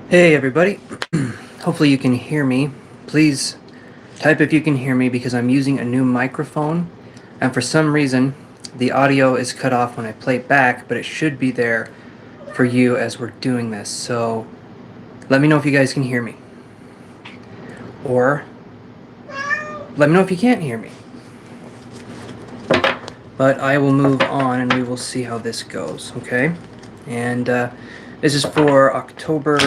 Hey everybody, hopefully you can hear me. Please type if you can hear me because I'm using a new microphone and for some reason the audio is cut off when I play back, but it should be there for you as we're doing this. So let me know if you guys can hear me. Or let me know if you can't hear me. But I will move on and we will see how this goes, okay? And this is for October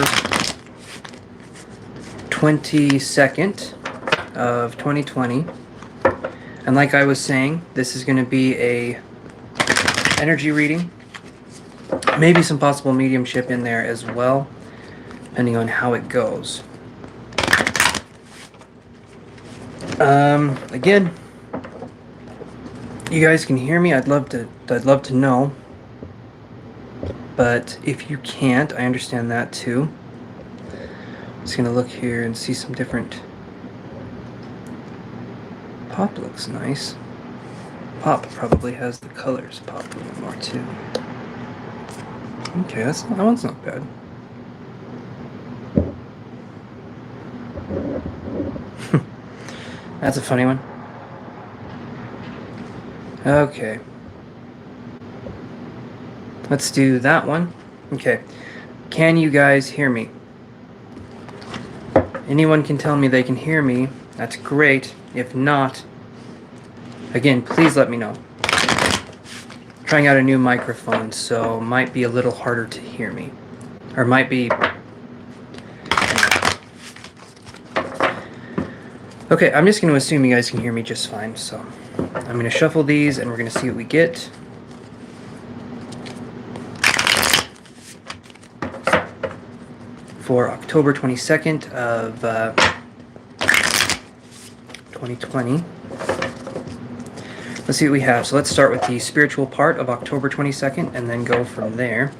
22nd of 2020. And like I was saying, this is going to be a energy reading, maybe some possible mediumship in there as well, depending on how it goes. Again, you guys can hear me. I'd love to know. But if you can't, I understand that too. I'm just gonna look here and see some different. Pop looks nice. Pop probably has the colors pop a little more too. Okay, that one's not bad. That's a funny one. Okay. Let's do that one. Okay. Can you guys hear me? Anyone can tell me they can hear me. That's great. If not, again, please let me know. Trying out a new microphone, so might be a little harder to hear me. Or might be... Okay, I'm just going to assume you guys can hear me just fine, so I'm going to shuffle these and we're going to see what we get. For October 22nd of 2020. Let's see what we have. So let's start with the spiritual part of October 22nd and then go from there.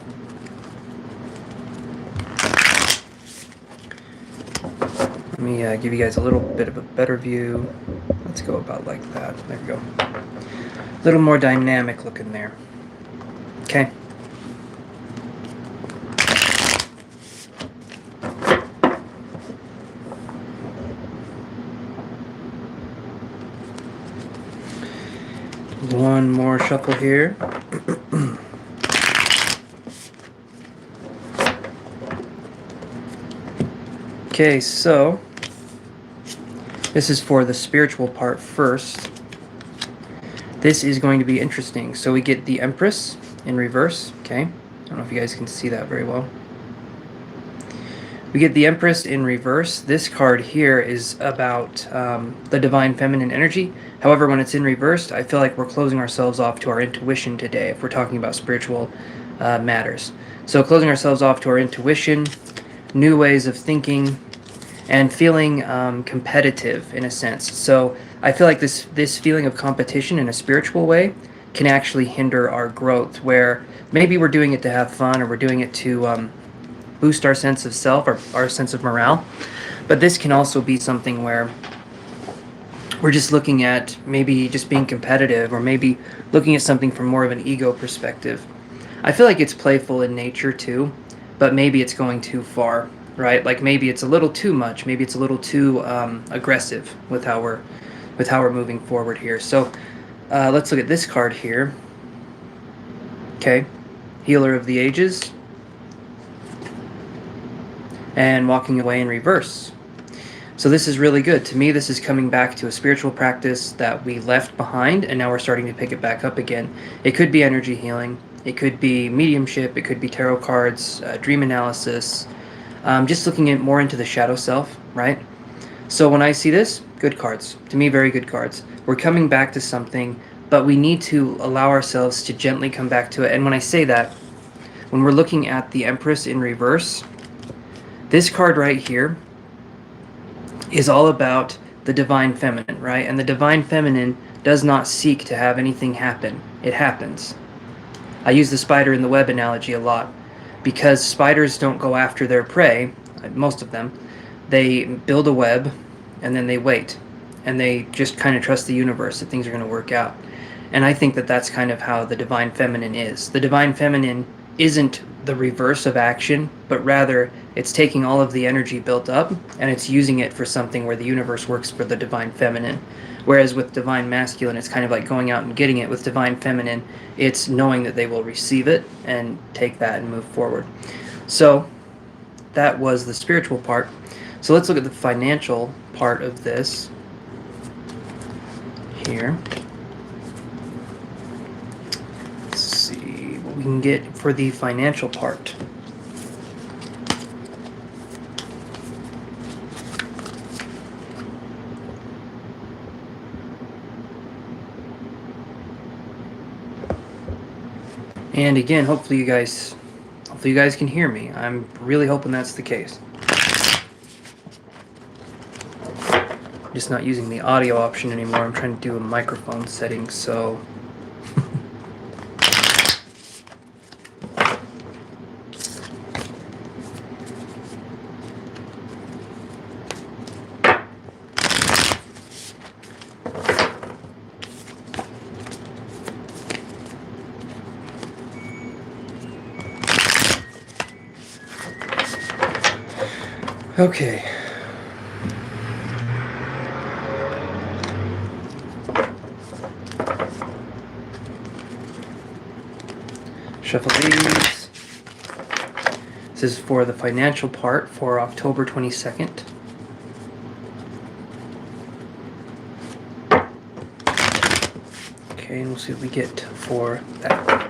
Let me give you guys a little bit of a better view. Let's go about like that. There we go. A little more dynamic looking there. Okay. One more shuffle here. Okay, so this is for the spiritual part first. This is going to be interesting. So we get the Empress in reverse, okay? I don't know if you guys can see that very well. We get the Empress in reverse. This card here is about the divine feminine energy. However, when it's in reversed, I feel like we're closing ourselves off to our intuition today if we're talking about spiritual matters. So closing ourselves off to our intuition, new ways of thinking, and feeling competitive in a sense. So I feel like this feeling of competition in a spiritual way can actually hinder our growth, where maybe we're doing it to have fun or we're doing it to boost our sense of self or our sense of morale. But this can also be something where we're just looking at maybe just being competitive or maybe looking at something from more of an ego perspective. I feel like it's playful in nature too, but maybe it's going too far, right? Like maybe it's a little too much. Maybe it's a little too aggressive with how we're moving forward here. So let's look at this card here. Okay, Healer of the Ages. And walking away in reverse. So this is really good. To me, this is coming back to a spiritual practice that we left behind, and now we're starting to pick it back up again. It could be energy healing. It could be mediumship. It could be tarot cards, dream analysis, just looking at more into the shadow self, right? So when I see this, good cards. To me, very good cards. We're coming back to something, but we need to allow ourselves to gently come back to it. And when I say that, when we're looking at the Empress in reverse, this card right here is all about the divine feminine, right? And the divine feminine does not seek to have anything happen. It happens. I use the spider in the web analogy a lot because spiders don't go after their prey, most of them. They build a web and then they wait. And they just kind of trust the universe that things are going to work out. And I think that that's kind of how the divine feminine is. The divine feminine isn't the reverse of action, but rather it's taking all of the energy built up and it's using it for something where the universe works for the divine feminine. Whereas with divine masculine, it's kind of like going out and getting it. With divine feminine, it's knowing that they will receive it and take that and move forward. So that was the spiritual part. So let's look at the financial part of this here. Let's see what we can get for the financial part. And again, hopefully you guys can hear me. I'm really hoping that's the case. I'm just not using the audio option anymore. I'm trying to do a microphone setting, so okay. Shuffle these. This is for the financial part for October 22nd. Okay, and we'll see what we get for that.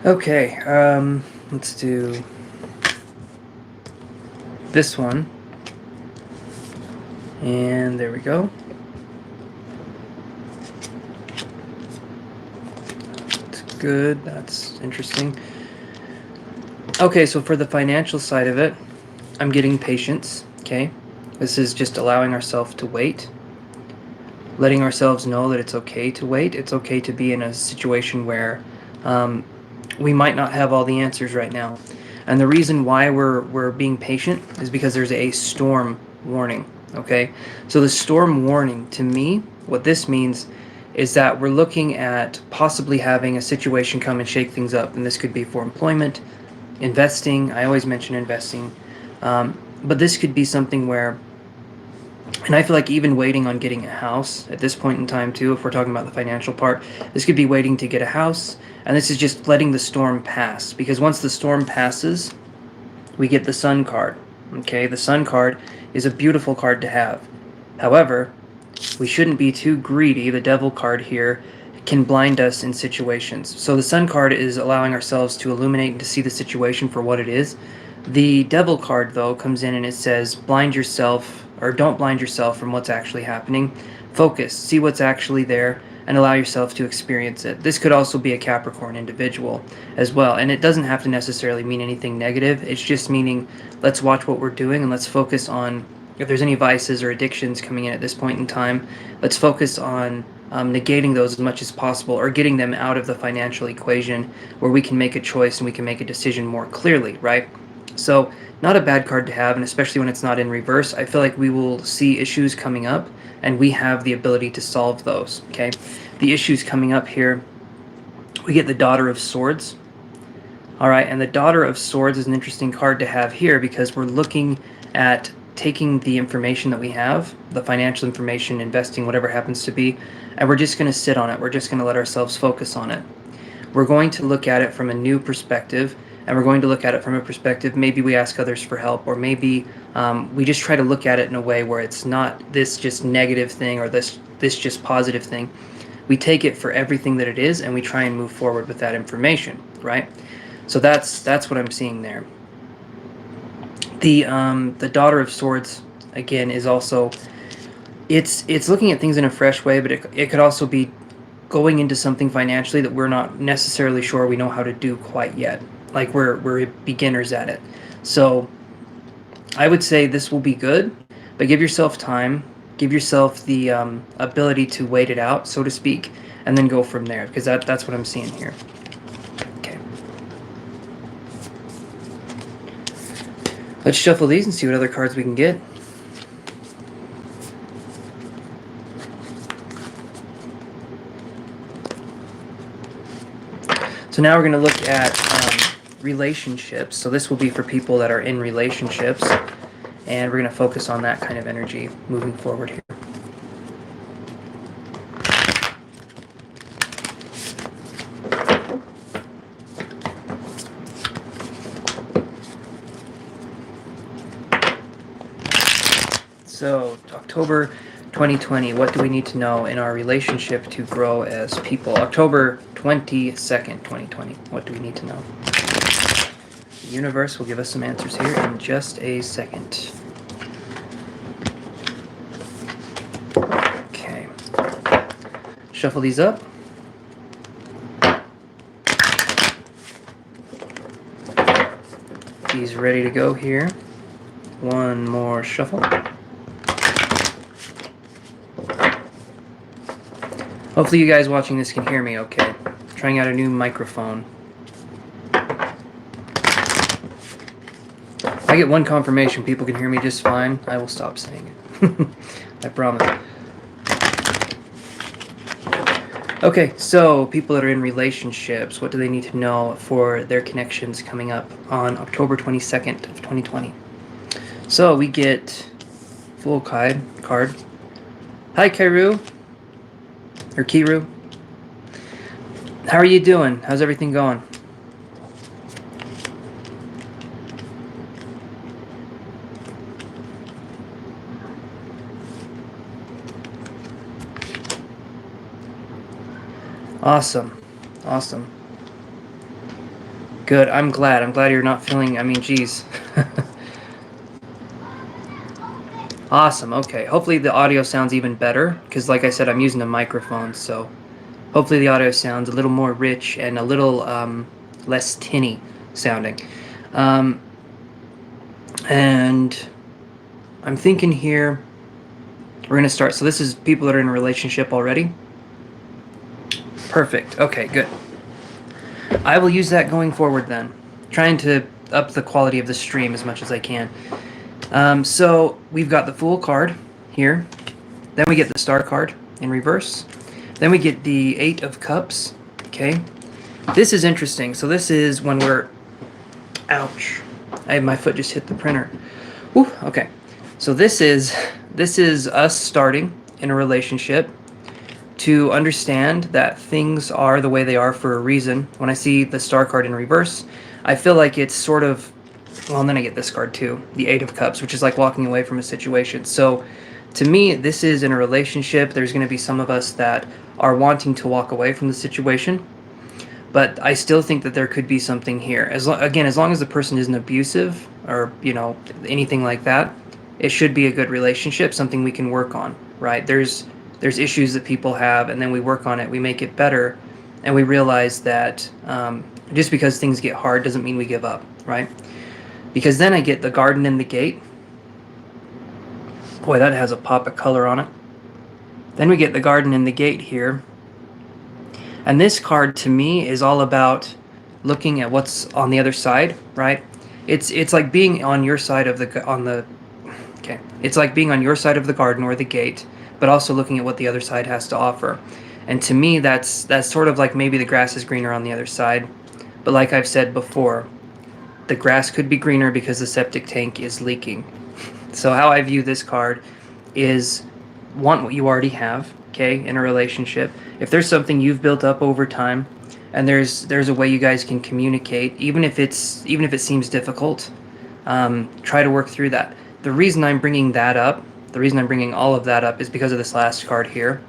Okay, let's do this one. And there we go. That's good. That's interesting. Okay, so for the financial side of it, I'm getting patience, okay? This is just allowing ourselves to wait. Letting ourselves know that it's okay to wait. It's okay to be in a situation where we might not have all the answers right now. And the reason why we're being patient is because there's a storm warning, okay? So the storm warning, to me, what this means is that we're looking at possibly having a situation come and shake things up. And this could be for employment, investing. I always mention investing. But this could be something where, and I feel like even waiting on getting a house at this point in time too, if we're talking about the financial part, this could be waiting to get a house. And this is just letting the storm pass, because once the storm passes, we get the Sun card. Okay, the Sun card is a beautiful card to have. However, we shouldn't be too greedy. The Devil card here can blind us in situations. So the Sun card is allowing ourselves to illuminate and to see the situation for what it is. The Devil card, though, comes in and it says, blind yourself, or don't blind yourself from what's actually happening. Focus, see what's actually there, and allow yourself to experience it. This could also be a Capricorn individual as well. And it doesn't have to necessarily mean anything negative. It's just meaning, let's watch what we're doing and let's focus on, if there's any vices or addictions coming in at this point in time, let's focus on negating those as much as possible, or getting them out of the financial equation where we can make a choice and we can make a decision more clearly, right? So not a bad card to have, and especially when it's not in reverse, I feel like we will see issues coming up and we have the ability to solve those, okay? The issues coming up here, we get the Daughter of Swords. All right, and the Daughter of Swords is an interesting card to have here because we're looking at taking the information that we have, the financial information, investing, whatever happens to be, and we're just going to sit on it. We're just going to let ourselves focus on it. We're going to look at it from a new perspective, and we're going to look at it from a perspective, maybe we ask others for help, or maybe we just try to look at it in a way where it's not this just negative thing or this just positive thing. We take it for everything that it is, and we try and move forward with that information, right? So that's what I'm seeing there. The Daughter of Swords, again, is also, it's looking at things in a fresh way, but it could also be going into something financially that we're not necessarily sure we know how to do quite yet. Like we're beginners at it. So I would say this will be good, but give yourself time, give yourself the ability to wait it out, so to speak, and then go from there, because that's what I'm seeing here. Okay. Let's shuffle these and see what other cards we can get. So now we're going to look at relationships. So this will be for people that are in relationships. And we're going to focus on that kind of energy moving forward here. So, October 2020, what do we need to know in our relationship to grow as people? October 22nd, 2020, what do we need to know? The universe will give us some answers here in just a second. Okay. Shuffle these up. These ready to go here. One more shuffle. Hopefully you guys watching this can hear me okay. Trying out a new microphone. If I get one confirmation people can hear me just fine, I will stop saying it. I promise. Okay, so people that are in relationships, what do they need to know for their connections coming up on October 22nd of 2020? So we get Fool card. Hi, Kairu. Or Kiru. How are you doing? How's everything going? Awesome. Awesome. Good. I'm glad. I'm glad you're not feeling, I mean, geez. Awesome. Okay. Hopefully the audio sounds even better because, like I said, I'm using a microphone, so hopefully the audio sounds a little more rich and a little less tinny sounding. And I'm thinking here we're going to start. So this is people that are in a relationship already. Perfect. Okay, good. I will use that going forward then. Trying to up the quality of the stream as much as I can. So we've got the Fool card here. Then we get the Star card in reverse. Then we get the Eight of Cups. Okay. This is interesting. So this is when we're... Ouch. My foot just hit the printer. Whew, okay. So this is us starting in a relationship to understand that things are the way they are for a reason. When I see the Star card in reverse, I feel like it's sort of... Well, and then I get this card too, the Eight of Cups, which is like walking away from a situation. So to me, this is in a relationship. There's going to be some of us that are wanting to walk away from the situation. But I still think that there could be something here. As long as the person isn't abusive or, anything like that, it should be a good relationship, something we can work on, right? There's issues that people have, and then we work on it, we make it better, and we realize that just because things get hard doesn't mean we give up, right? Because then I get the Garden and the Gate. Boy, that has a pop of color on it. Then we get the Garden and the Gate here. And this card to me is all about looking at what's on the other side, right? It's like being on your side of it's like being on your side of the garden or the gate, but also looking at what the other side has to offer. And to me, that's sort of like maybe the grass is greener on the other side. But like I've said before, the grass could be greener because the septic tank is leaking. So how I view this card is want what you already have, okay, in a relationship. If there's something you've built up over time and there's a way you guys can communicate, even if it seems difficult, try to work through that. The reason I'm bringing all of that up is because of this last card here.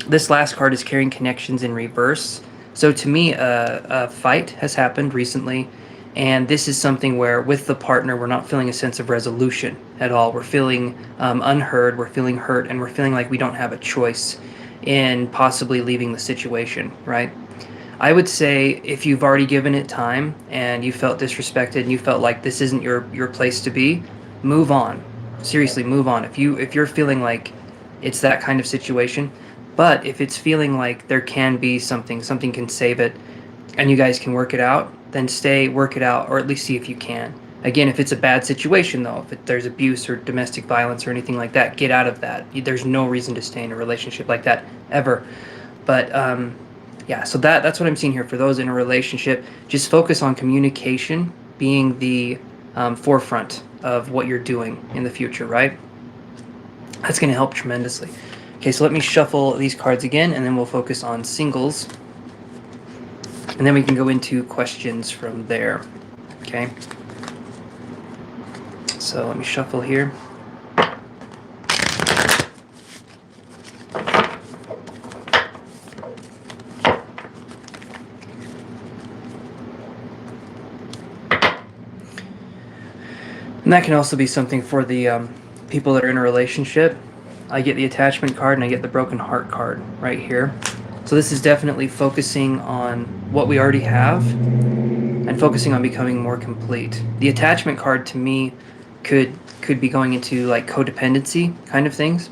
This last card is carrying connections in reverse. So to me, a fight has happened recently, and this is something where with the partner, we're not feeling a sense of resolution at all. We're feeling unheard, we're feeling hurt, and we're feeling like we don't have a choice in possibly leaving the situation, right? I would say if you've already given it time and you felt disrespected and you felt like this isn't your place to be, move on. Seriously, move on. If you're feeling like it's that kind of situation, but if it's feeling like there can be something can save it, and you guys can work it out, then work it out, or at least see if you can. Again, if it's a bad situation, though, if there's abuse or domestic violence or anything like that, get out of that. There's no reason to stay in a relationship like that ever. But yeah, so that's what I'm seeing here for those in a relationship. Just focus on communication being the forefront of what you're doing in the future, right? That's going to help tremendously. Okay, so let me shuffle these cards again, and then we'll focus on singles. And then we can go into questions from there. Okay. So let me shuffle here. And that can also be something for the people that are in a relationship. I get the attachment card and I get the broken heart card right here. So this is definitely focusing on what we already have and focusing on becoming more complete. The attachment card to me could be going into like codependency kind of things.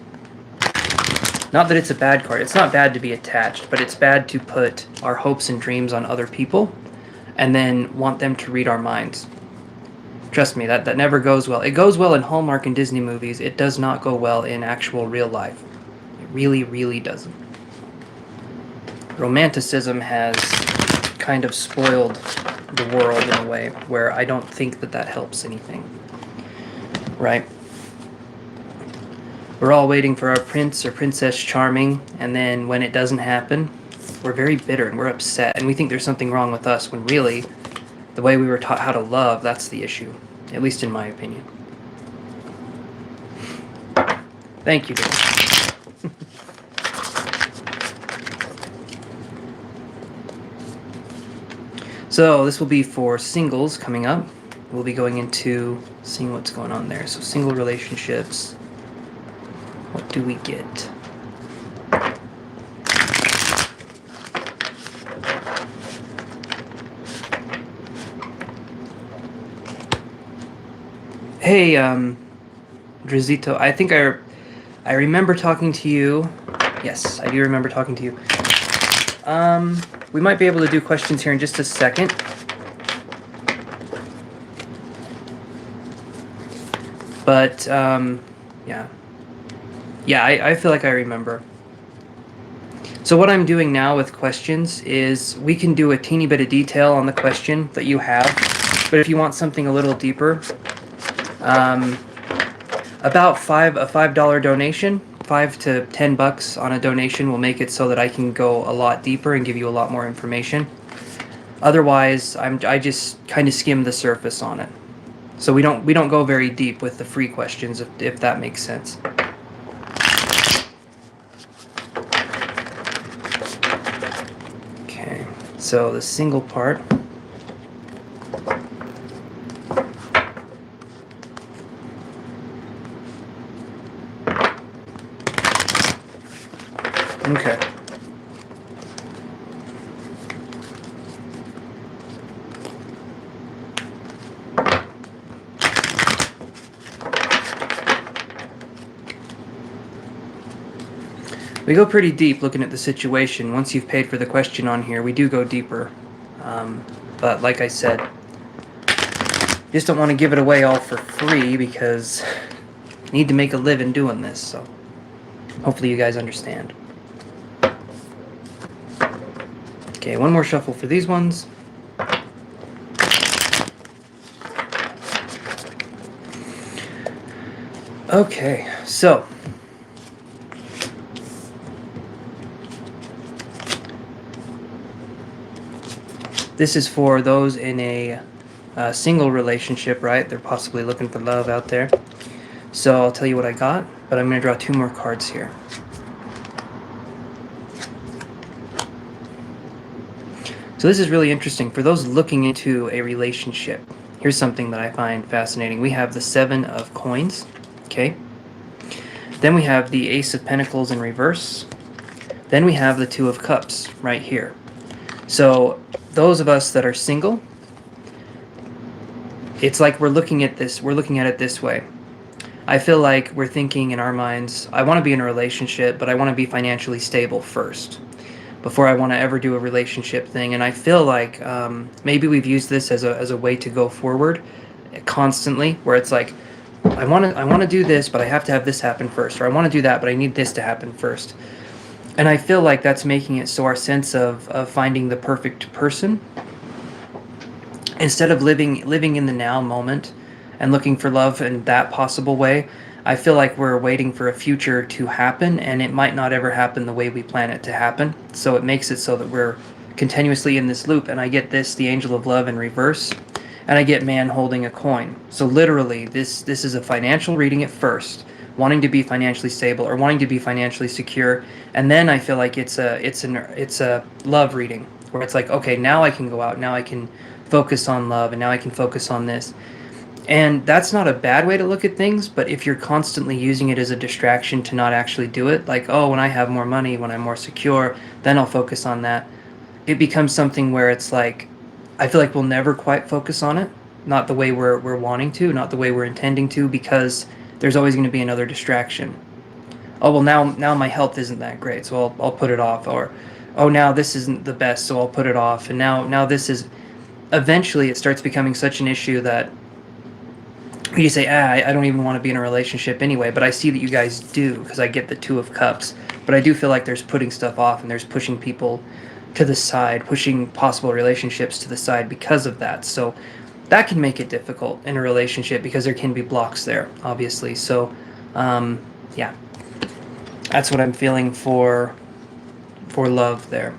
Not that it's a bad card. It's not bad to be attached, but it's bad to put our hopes and dreams on other people and then want them to read our minds. Trust me, that never goes well. It goes well in Hallmark and Disney movies. It does not go well in actual real life. It really, really doesn't. Romanticism has kind of spoiled the world in a way where I don't think that helps anything. Right? We're all waiting for our prince or princess charming, and then when it doesn't happen, we're very bitter and we're upset, and we think there's something wrong with us when really the way we were taught how to love, that's the issue, at least in my opinion. Thank you, Dave. So this will be for singles coming up. We'll be going into seeing what's going on there. So single relationships. What do we get? Hey, Drizito, I think I remember talking to you. Yes, I do remember talking to you. We might be able to do questions here in just a second. But, yeah. Yeah, I feel like I remember. So what I'm doing now with questions is we can do a teeny bit of detail on the question that you have. But if you want something a little deeper, about a $5 donation, $5 to $10 on a donation will make it so that I can go a lot deeper and give you a lot more information. Otherwise, I just kind of skim the surface on it. So we don't go very deep with the free questions, if that makes sense. Okay, so the single part. Okay. We go pretty deep looking at the situation. Once you've paid for the question on here, we do go deeper. But like I said, just don't want to give it away all for free because I need to make a living doing this. So hopefully you guys understand. Okay, one more shuffle for these ones. Okay, so this is for those in a single relationship, right? They're possibly looking for love out there. So I'll tell you what I got, but I'm going to draw two more cards here. So this is really interesting. For those looking into a relationship, here's something that I find fascinating. We have the 7 of coins, okay? Then we have the Ace of Pentacles in reverse. Then we have the 2 of Cups right here. So those of us that are single, it's like we're looking at it this way. I feel like we're thinking in our minds, I want to be in a relationship, but I want to be financially stable first before I want to ever do a relationship thing. And I feel like maybe we've used this as a way to go forward constantly, where it's like, I want to do this, but I have to have this happen first, or I want to do that, but I need this to happen first. And I feel like that's making it so our sense of finding the perfect person, instead of living in the now moment and looking for love in that possible way, I feel like we're waiting for a future to happen, and it might not ever happen the way we plan it to happen. So it makes it so that we're continuously in this loop. And I get this, the angel of love in reverse, and I get man holding a coin. So literally, this is a financial reading at first, wanting to be financially stable or wanting to be financially secure, and then I feel like it's a love reading where it's like, okay, now I can go out, now I can focus on love, and now I can focus on this. And that's not a bad way to look at things, but if you're constantly using it as a distraction to not actually do it, like, oh, when I have more money, when I'm more secure, then I'll focus on that, it becomes something where it's like, I feel like we'll never quite focus on it, not the way we're wanting to, not the way we're intending to, because there's always going to be another distraction. Oh, well, now my health isn't that great, so I'll put it off. Or, oh, now this isn't the best, so I'll put it off. And now this is... Eventually, it starts becoming such an issue that you say, I don't even want to be in a relationship anyway, but I see that you guys do, because I get the Two of Cups. But I do feel like there's putting stuff off, and there's pushing people to the side, pushing possible relationships to the side because of that. So that can make it difficult in a relationship, because there can be blocks there, obviously. So, yeah, that's what I'm feeling for love there.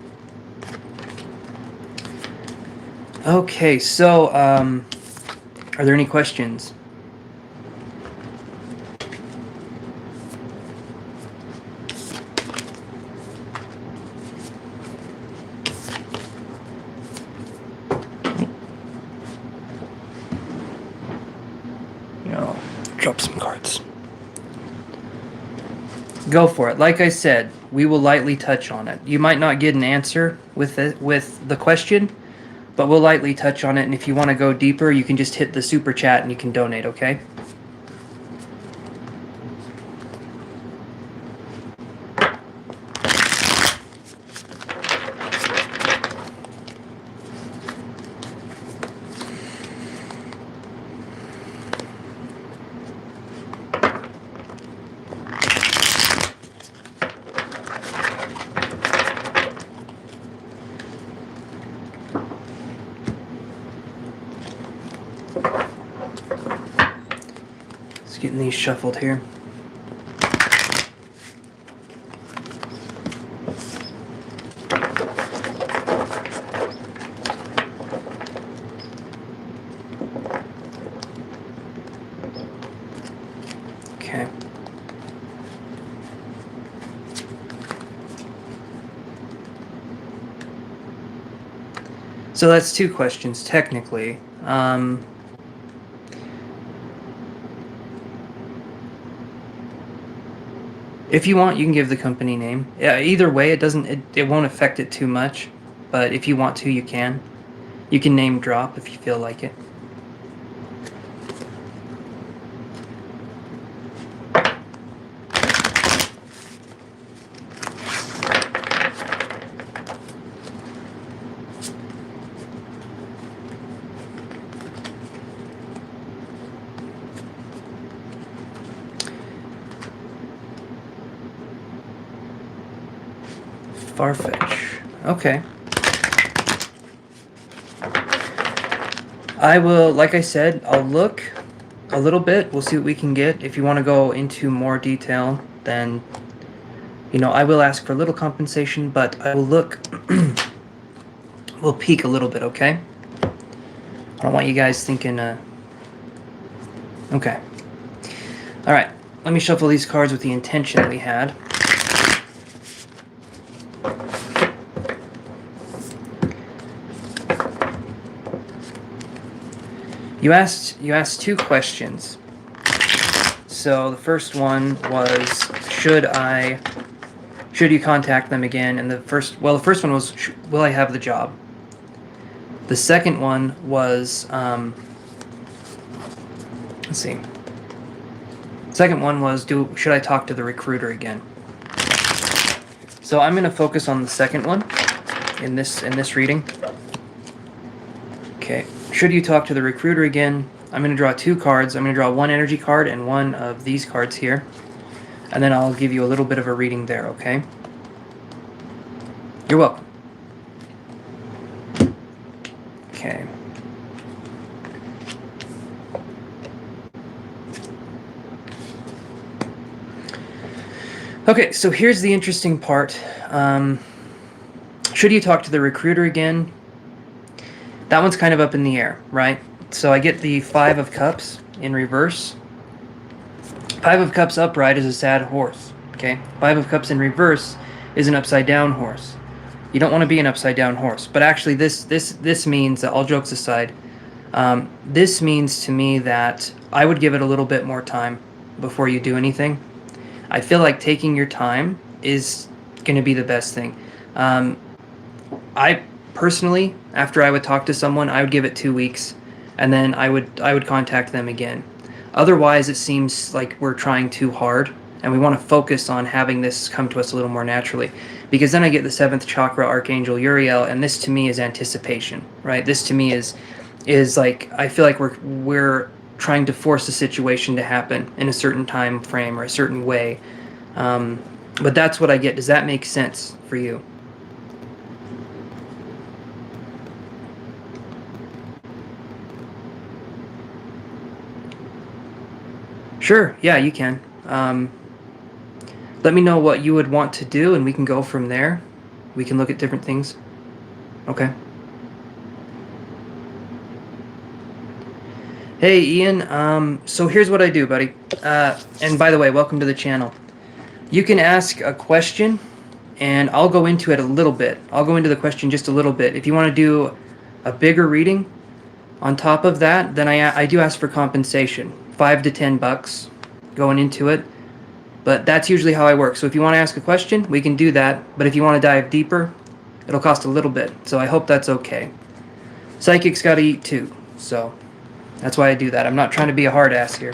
Okay, so, are there any questions? Drop some cards. Go for it. Like I said, we will lightly touch on it. You might not get an answer with the question, but we'll lightly touch on it. And if you want to go deeper, you can just hit the super chat and you can donate, okay? Getting these shuffled here. Okay. So that's two questions, technically. If you want, you can give the company name. Yeah, either way, it won't affect it too much. But if you want to, you can. You can name drop if you feel like it. Farfetch. Okay. I will, like I said, I'll look a little bit. We'll see what we can get. If you want to go into more detail, then, I will ask for a little compensation, but I will look, we'll peek a little bit, okay? I don't want you guys thinking, okay. All right. Let me shuffle these cards with the intention we had. You asked two questions. So the first one was, should you contact them again? And the first one was, will I have the job? The second one was, let's see. Second one was, should I talk to the recruiter again? So I'm going to focus on the second one in this reading. Okay. Should you talk to the recruiter again? I'm going to draw 2 cards. I'm going to draw 1 energy card and 1 of these cards here. And then I'll give you a little bit of a reading there, okay? You're welcome. Okay. Okay, so here's the interesting part. Should you talk to the recruiter again? That one's kind of up in the air, right? So I get the 5 of Cups in reverse. 5 of Cups upright is a sad horse, okay? 5 of Cups in reverse is an upside down horse. You don't want to be an upside down horse. But actually this means that, all jokes aside, this means to me that I would give it a little bit more time before you do anything. I feel like taking your time is going to be the best thing. I personally, after I would talk to someone, I would give it 2 weeks, and then I would contact them again. Otherwise, it seems like we're trying too hard, and we want to focus on having this come to us a little more naturally. Because then I get the 7th chakra, Archangel Uriel, and this to me is anticipation, right? This to me is like, I feel like we're trying to force a situation to happen in a certain time frame or a certain way. But that's what I get. Does that make sense for you? Sure, yeah, you can. Let me know what you would want to do, and we can go from there. We can look at different things. Okay. Hey, Ian. So here's what I do, buddy. And by the way, welcome to the channel. You can ask a question, and I'll go into it a little bit. I'll go into the question just a little bit. If you want to do a bigger reading on top of that, then I do ask for compensation. $5 to $10 going into it. But that's usually how I work. So if you want to ask a question, we can do that. But if you want to dive deeper, it'll cost a little bit. So I hope that's okay. Psychics got to eat too. So that's why I do that. I'm not trying to be a hard ass here.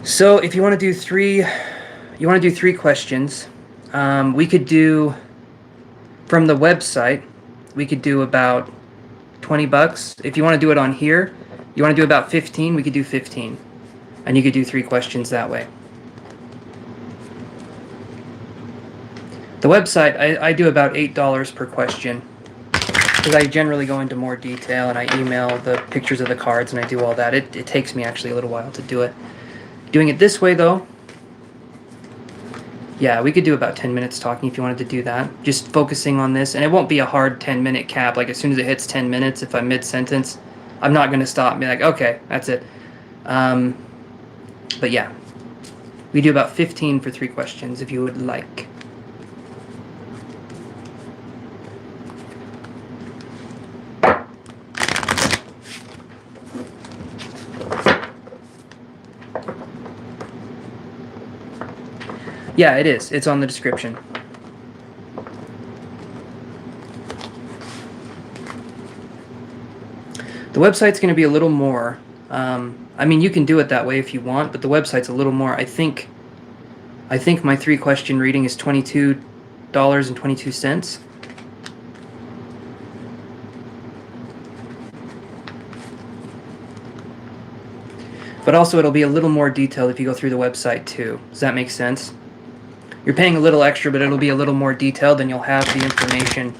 So if you want to do 3 questions, we could do, from the website, we could do about $20. If you want to do it on here, you want to do about 15, we could do 15. And you could do 3 questions that way. The website, I do about $8 per question, because I generally go into more detail and I email the pictures of the cards and I do all that. It takes me actually a little while to do it. Doing it this way, though, yeah, we could do about 10 minutes talking if you wanted to do that. Just focusing on this, and it won't be a hard 10-minute cap. Like, as soon as it hits 10 minutes, if I'm mid-sentence, I'm not going to stop and be like, okay, that's it. But yeah, we do about 15 for 3 questions if you would like. Yeah, it is. It's on the description. The website's going to be a little more. I mean, you can do it that way if you want, but the website's a little more. I think my 3-question reading is $22.22. But also, it'll be a little more detailed if you go through the website too. Does that make sense? You're paying a little extra, but it'll be a little more detailed, and you'll have the information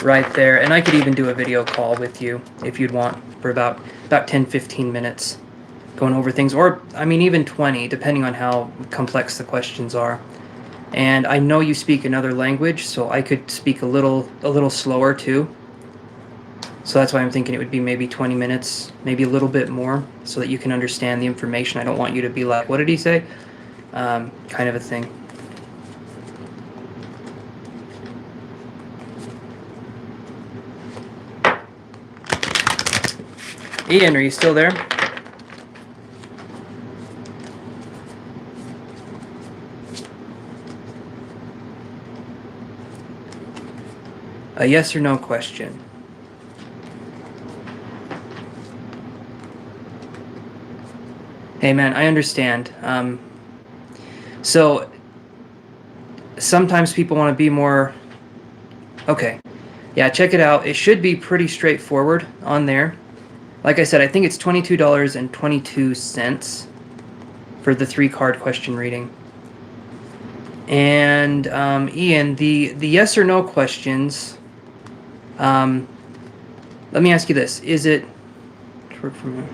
right there. And I could even do a video call with you if you'd want for about 10-15 minutes going over things, or I mean even 20, depending on how complex the questions are. And I know you speak another language, so I could speak a little slower too. So that's why I'm thinking it would be maybe 20 minutes, maybe a little bit more, so that you can understand the information. I don't want you to be like, what did he say? Kind of a thing. Ian, are you still there? A yes or no question. Hey man, I understand. So sometimes people want to be more... Okay. Yeah, check it out. It should be pretty straightforward on there. Like I said, I think it's $22.22 for the 3-card question reading. And Ian, the yes or no questions, let me ask you this. Is it... Work from here.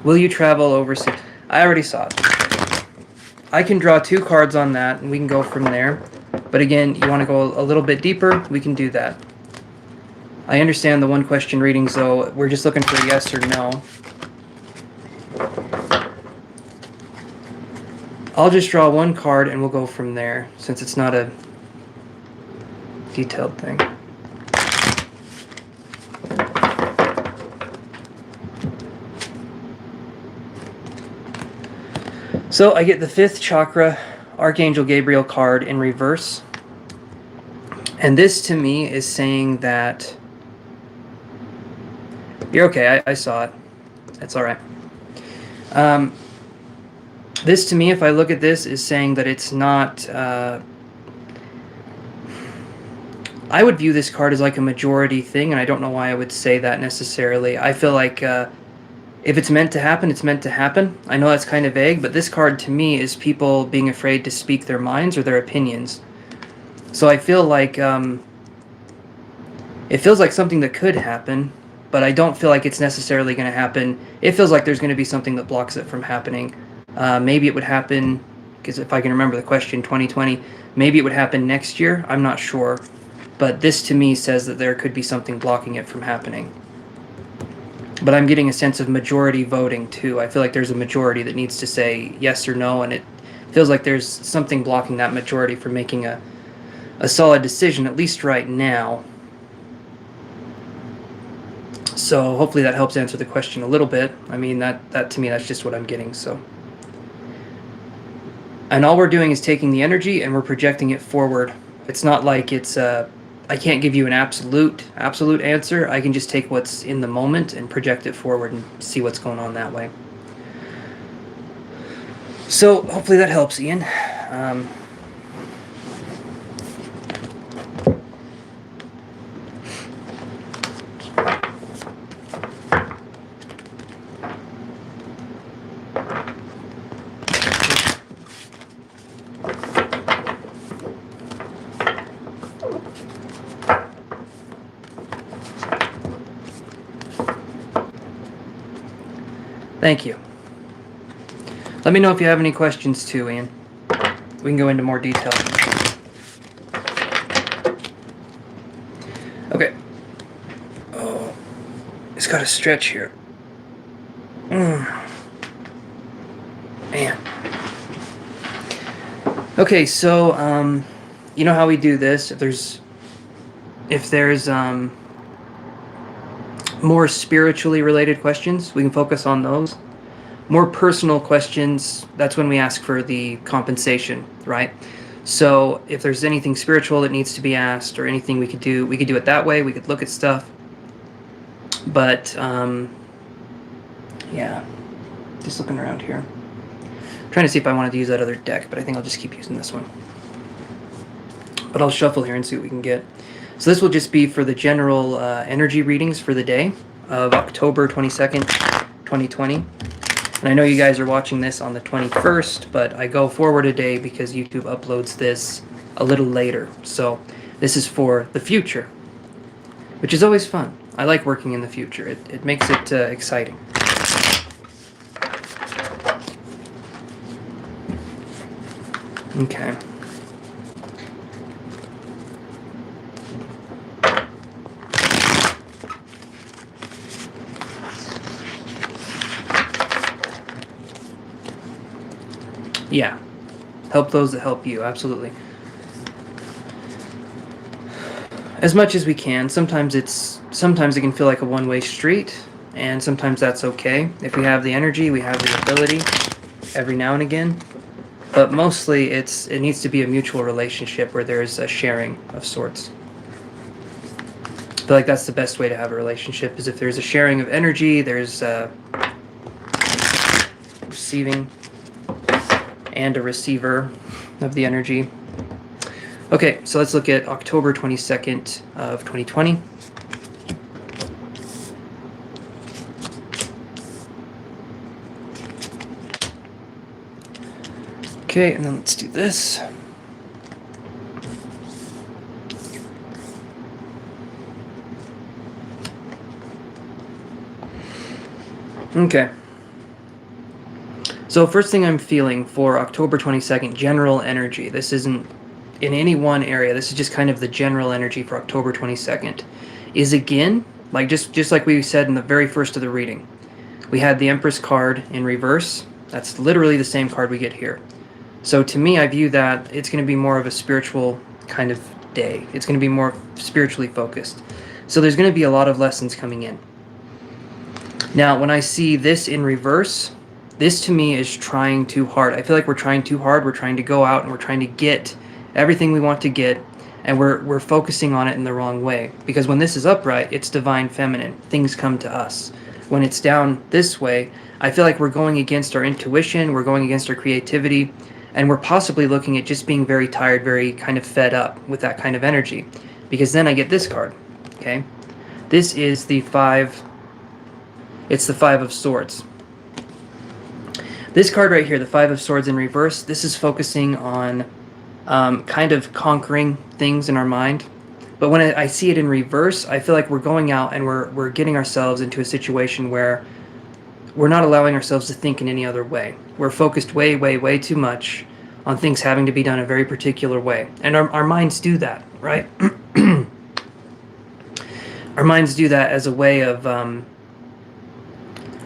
Will you travel overseas? I already saw it. I can draw 2 cards on that, and we can go from there. But again, you want to go a little bit deeper, we can do that. I understand the 1 question readings, though. We're just looking for a yes or no. I'll just draw 1 card, and we'll go from there, since it's not a detailed thing. So I get the 5th chakra Archangel Gabriel card in reverse. And this to me is saying that you're okay. I saw it. That's all right. This to me, if I look at this, is saying that it's not... I would view this card as like a majority thing, and I don't know why I would say that necessarily. I feel like if it's meant to happen, it's meant to happen. I know that's kind of vague, but this card to me is people being afraid to speak their minds or their opinions. So I feel like it feels like something that could happen, but I don't feel like it's necessarily going to happen. It feels like there's going to be something that blocks it from happening. Maybe it would happen, because if I can remember the question, 2020, maybe it would happen next year. I'm not sure. But this to me says that there could be something blocking it from happening. But I'm getting a sense of majority voting too. I feel like there's a majority that needs to say yes or no, and it feels like there's something blocking that majority from making a solid decision, at least right now. So hopefully that helps answer the question a little bit. I mean, that to me, that's just what I'm getting. So, and all we're doing is taking the energy and we're projecting it forward. It's not like it's I can't give you an absolute answer. I can just take what's in the moment and project it forward and see what's going on that way. So hopefully that helps, Ian. Thank you. Let me know if you have any questions too, Ian. We can go into more detail. Okay. Oh, it's got to stretch here. Man. Okay, so you know how we do this. If there's more spiritually related questions, we can focus on those. More personal questions, that's when we ask for the compensation, right? So if there's anything spiritual that needs to be asked or anything we could do it that way. We could look at stuff. But yeah, just looking around here. Trying to see if I wanted to use that other deck, but I think I'll just keep using this one. But I'll shuffle here and see what we can get. So this will just be for the general energy readings for the day of October 22nd, 2020. And I know you guys are watching this on the 21st, but I go forward a day because YouTube uploads this a little later. So this is for the future, which is always fun. I like working in the future. It makes it exciting. Okay. Yeah. Help those that help you, absolutely. As much as we can. Sometimes it can feel like a one-way street, and sometimes that's okay. If we have the energy, we have the ability every now and again. But mostly it needs to be a mutual relationship where there's a sharing of sorts. feel like that's the best way to have a relationship, is if there's a sharing of energy, there's receiving and a receiver of the energy. Okay, so let's look at October 22nd of 2020. Okay, and then let's do this. Okay. So first thing I'm feeling for October 22nd, general energy. This isn't in any one area. This is just kind of the general energy for October 22nd. Is again, like just like we said in the very first of the reading, we had the Empress card in reverse. That's literally the same card we get here. So to me, I view that it's going to be more of a spiritual kind of day. It's going to be more spiritually focused. So there's going to be a lot of lessons coming in. Now, when I see this in reverse, this to me is trying too hard. I feel like we're trying too hard. We're trying to go out and we're trying to get everything we want to get, and we're focusing on it in the wrong way. Because when this is upright, it's divine feminine. Things come to us. When it's down this way, I feel like we're going against our intuition, we're going against our creativity, and we're possibly looking at just being very tired, very kind of fed up with that kind of energy. Because then I get this card, okay? This is the it's the Five of Swords. This card right here, the Five of Swords in reverse, this is focusing on kind of conquering things in our mind. But when I see it in reverse, I feel like we're going out and we're getting ourselves into a situation where we're not allowing ourselves to think in any other way. We're focused way, way, way too much on things having to be done a very particular way. And our minds do that, right? Our minds do that as a way of,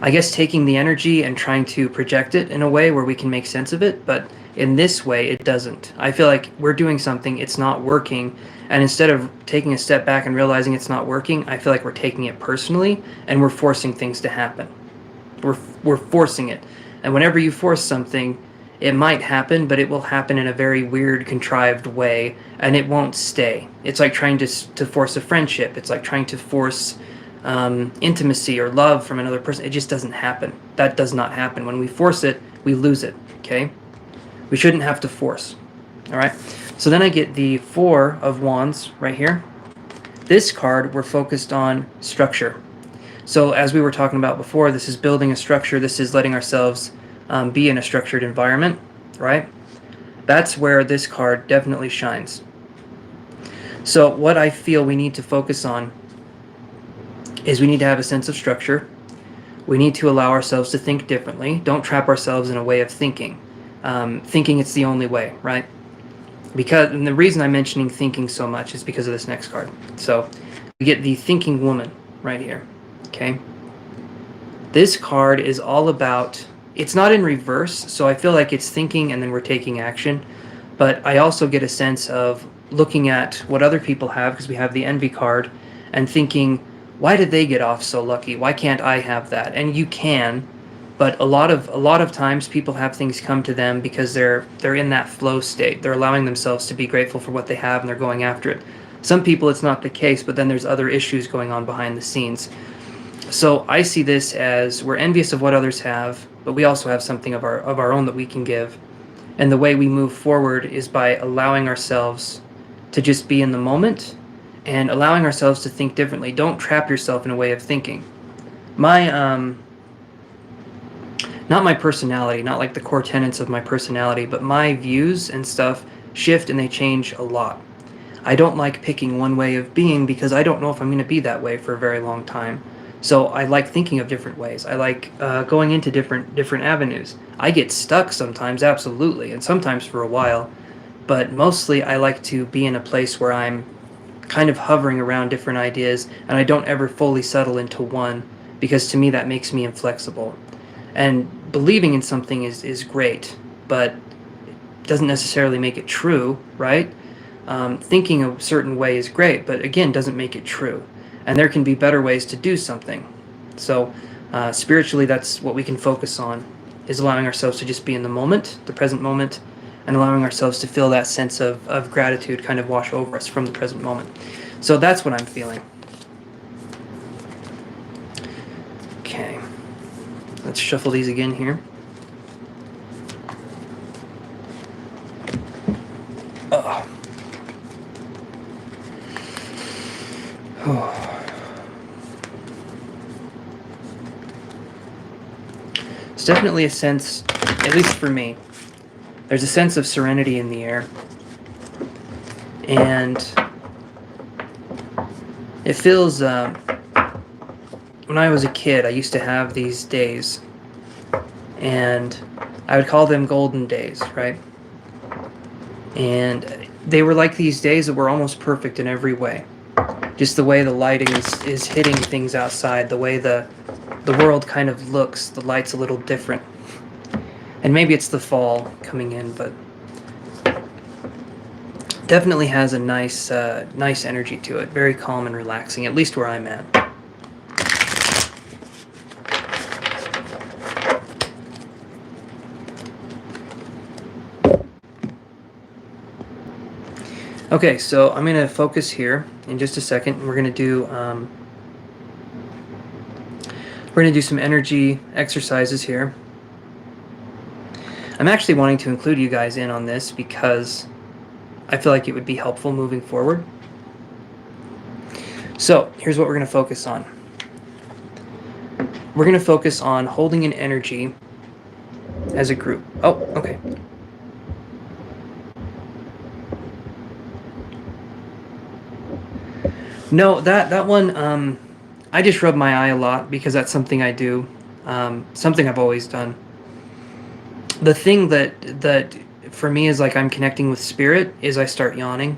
I guess, taking the energy and trying to project it in a way where we can make sense of it. But in this way, it doesn't. I feel like we're doing something, it's not working. And instead of taking a step back and realizing it's not working, I feel like we're taking it personally and we're forcing things to happen. We're forcing it. And whenever you force something, it might happen, but it will happen in a very weird, contrived way, and it won't stay. It's like trying to force a friendship. It's like trying to force intimacy or love from another person. It just doesn't happen. That does not happen. When we force it, we lose it, okay? We shouldn't have to force, all right? So then I get the Four of Wands right here. This card, we're focused on structure. So as we were talking about before, this is building a structure. This is letting ourselves be in a structured environment, right? That's where this card definitely shines. So what I feel we need to focus on is we need to have a sense of structure. We need to allow ourselves to think differently. Don't trap ourselves in a way of thinking. Thinking it's the only way, right? And the reason I'm mentioning thinking so much is because of this next card. So we get the Thinking Woman right here. Okay, this card is all about, it's not in reverse, so I feel like it's thinking and then we're taking action, but I also get a sense of looking at what other people have, because we have the Envy card, and thinking, why did they get off so lucky? Why can't I have that? And you can, but a lot of times people have things come to them because they're in that flow state. They're allowing themselves to be grateful for what they have and they're going after it. Some people it's not the case, but then there's other issues going on behind the scenes. So I see this as we're envious of what others have, but we also have something of our own that we can give. And the way we move forward is by allowing ourselves to just be in the moment and allowing ourselves to think differently. Don't trap yourself in a way of thinking. My not my personality, not like the core tenets of my personality, but my views and stuff shift and they change a lot. I don't like picking one way of being because I don't know if I'm going to be that way for a very long time. So I like thinking of different ways. I like going into different avenues. I get stuck sometimes, absolutely, and sometimes for a while. But mostly I like to be in a place where I'm kind of hovering around different ideas and I don't ever fully settle into one, because to me that makes me inflexible. And believing in something is great, but it doesn't necessarily make it true, right? Thinking a certain way is great, but again, doesn't make it true. And there can be better ways to do something. So spiritually, that's what we can focus on, is allowing ourselves to just be in the moment, the present moment, and allowing ourselves to feel that sense of gratitude kind of wash over us from the present moment. So that's what I'm feeling. Let's shuffle these again here. Oh. It's definitely a sense, at least for me, there's a sense of serenity in the air. And it feels, when I was a kid, I used to have these days, and I would call them golden days, right? And they were like these days that were almost perfect in every way. Just the way the lighting is hitting things outside, the way the world kind of looks, the light's a little different. And maybe it's the fall coming in, but definitely has a nice energy to it. Very calm and relaxing, at least where I'm at. Okay, so I'm going to focus here in just a second. We're going to do some energy exercises here. I'm actually wanting to include you guys in on this because I feel like it would be helpful moving forward. So here's what we're going to focus on. We're going to focus on holding an energy as a group. Oh, okay. No, that one, I just rub my eye a lot because that's something I do, something I've always done. The thing that for me is like I'm connecting with spirit is I start yawning.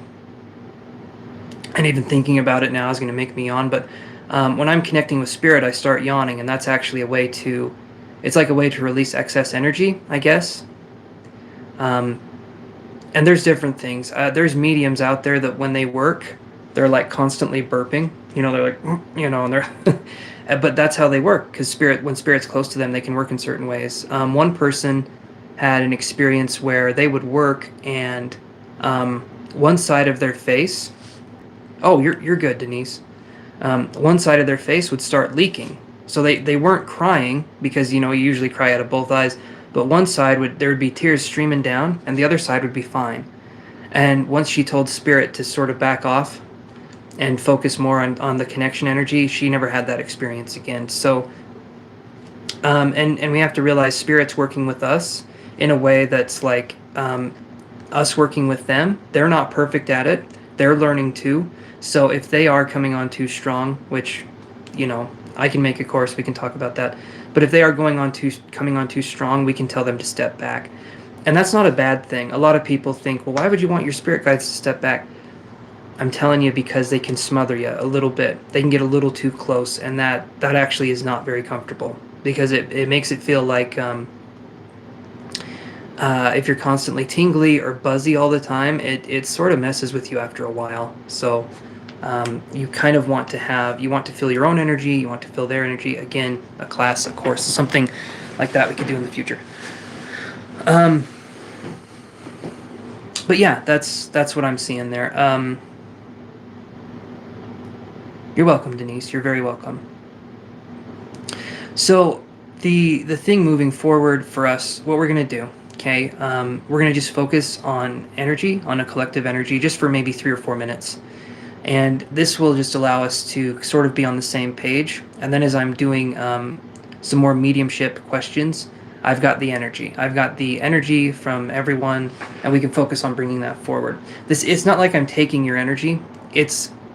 And even thinking about it now is going to make me yawn, but when I'm connecting with spirit, I start yawning, and that's actually a way to, it's like a way to release excess energy, I guess. And there's different things. There's mediums out there that when they work, they're like constantly burping, they're like, and they're, but that's how they work, because when spirit's close to them, they can work in certain ways. One person had an experience where they would work and one side of their face, oh, you're good, Denise. One side of their face would start leaking. So they weren't crying because, you usually cry out of both eyes, but one side there would be tears streaming down and the other side would be fine. And once she told spirit to sort of back off and focus more on the connection energy, she never had that experience again. So, and we have to realize spirit's working with us in a way that's like us working with them. They're not perfect at it. They're learning too. So if they are coming on too strong, which, I can make a course, we can talk about that. But if they are coming on too strong, we can tell them to step back. And that's not a bad thing. A lot of people think, well, why would you want your spirit guides to step back? I'm telling you, because they can smother you a little bit. They can get a little too close, and that actually is not very comfortable, because it makes it feel like if you're constantly tingly or buzzy all the time, it sort of messes with you after a while. So you kind of want to feel your own energy, you want to feel their energy. Again, a class, a course, something like that we could do in the future. But yeah, that's what I'm seeing there. You're welcome, Denise. You're very welcome. So the thing moving forward for us, what we're going to do, okay, we're going to just focus on energy, on a collective energy, just for maybe 3 or 4 minutes. And this will just allow us to sort of be on the same page. And then as I'm doing some more mediumship questions, I've got the energy. I've got the energy from everyone, and we can focus on bringing that forward. It's not like I'm taking your energy.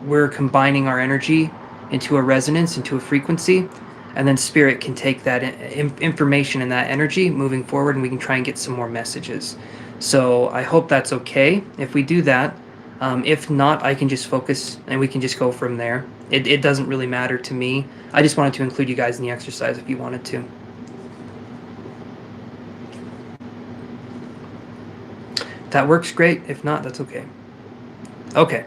We're combining our energy into a resonance, into a frequency, and then spirit can take that information and that energy moving forward, and we can try and get some more messages. So I hope that's okay if we do that. If not, I can just focus and we can just go from there. It doesn't really matter to me. I just wanted to include you guys in the exercise if you wanted to. That works great. If not, that's okay. Okay.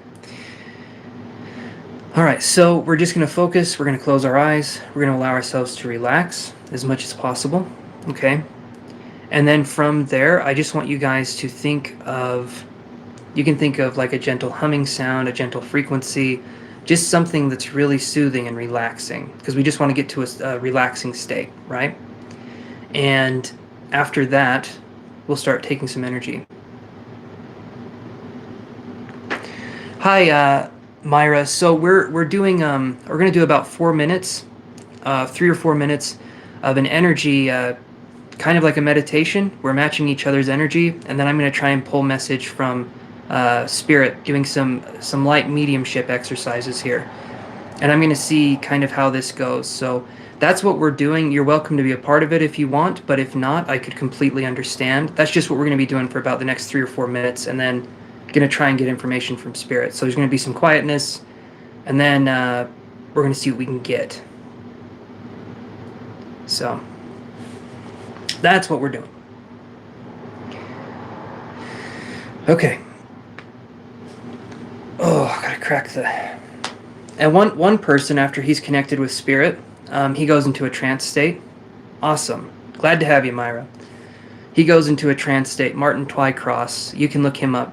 All right, so we're just going to focus. We're going to close our eyes. We're going to allow ourselves to relax as much as possible, okay? And then from there, I just want you guys to think of, you can think of like a gentle humming sound, a gentle frequency, just something that's really soothing and relaxing, because we just want to get to a relaxing state, right? And after that, we'll start taking some energy. Hi, Myra. So we're doing we're gonna do about 4 minutes, 3 or 4 minutes of an energy, kind of like a meditation. We're matching each other's energy, and then I'm gonna try and pull message from spirit, doing some light mediumship exercises here, and I'm gonna see kind of how this goes. So that's what we're doing. You're welcome to be a part of it if you want, but if not, I could completely understand. That's just what we're gonna be doing for about the next 3 or 4 minutes, and then gonna try and get information from spirit. So there's gonna be some quietness, and then we're gonna see what we can get. So that's what we're doing. Okay. Oh, I gotta crack the. And one person, after he's connected with spirit, he goes into a trance state. Awesome. Glad to have you, Myra. He goes into a trance state. Martin Twycross. You can look him up.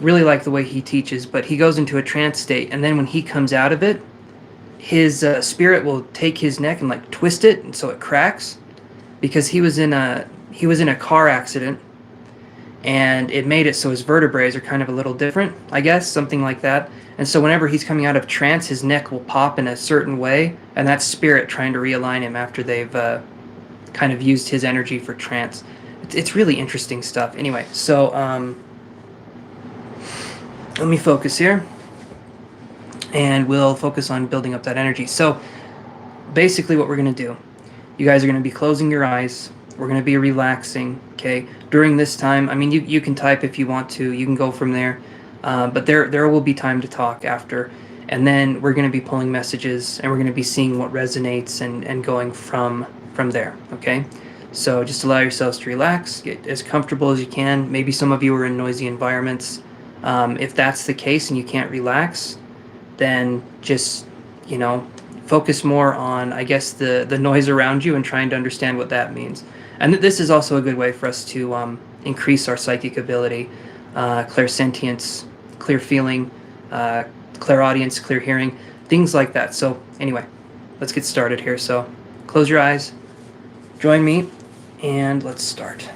Really like the way he teaches, but he goes into a trance state, and then when he comes out of it, his spirit will take his neck and like twist it, and so it cracks, because he was in a car accident, and it made it so his vertebrae are kind of a little different, I guess, something like that. And so whenever he's coming out of trance, his neck will pop in a certain way, and that's spirit trying to realign him after they've kind of used his energy for trance. It's really interesting stuff. Anyway, so let me focus here, and we'll focus on building up that energy. So basically what we're going to do, you guys are going to be closing your eyes. We're going to be relaxing, okay? During this time, I mean, you can type if you want to. You can go from there. But there will be time to talk after. And then we're going to be pulling messages, and we're going to be seeing what resonates and going from there, okay? So just allow yourselves to relax, get as comfortable as you can. Maybe some of you are in noisy environments. If that's the case and you can't relax, then just, focus more on, I guess, the noise around you and trying to understand what that means. And this is also a good way for us to increase our psychic ability, clairsentience, clear feeling, clairaudience, clear hearing, things like that. So anyway, let's get started here. So close your eyes, join me, and let's start.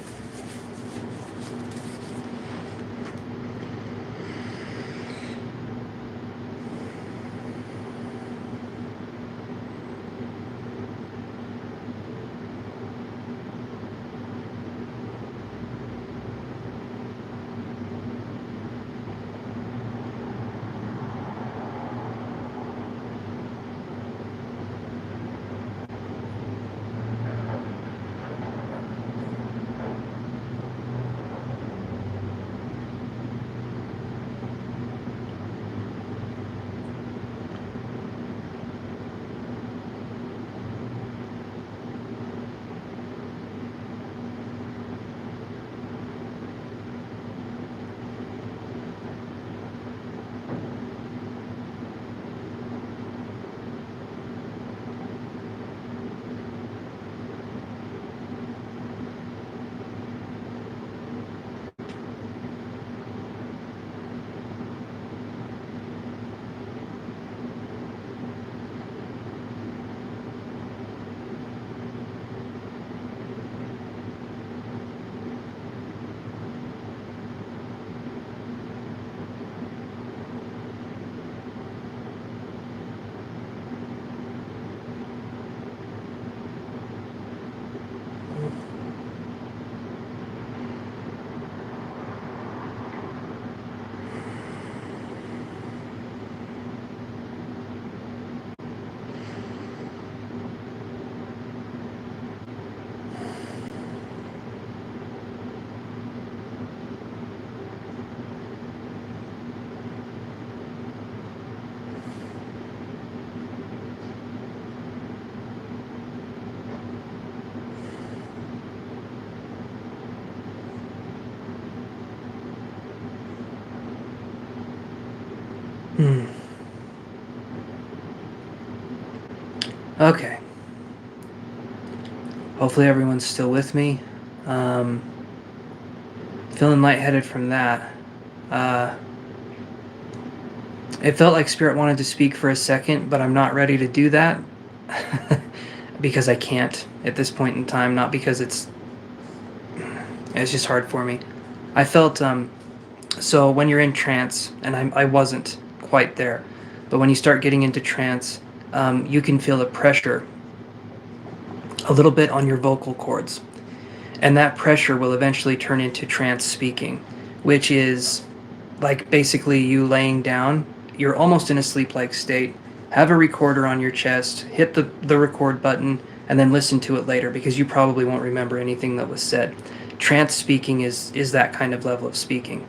Okay. Hopefully everyone's still with me. Feeling lightheaded from that. It felt like Spirit wanted to speak for a second, but I'm not ready to do that. because I can't at this point in time, not because it's just hard for me. I felt, so when you're in trance, and I wasn't quite there, but when you start getting into trance, you can feel the pressure a little bit on your vocal cords. And that pressure will eventually turn into trance speaking, which is like basically you laying down, you're almost in a sleep-like state, have a recorder on your chest, hit the record button, and then listen to it later because you probably won't remember anything that was said. Trance speaking is that kind of level of speaking.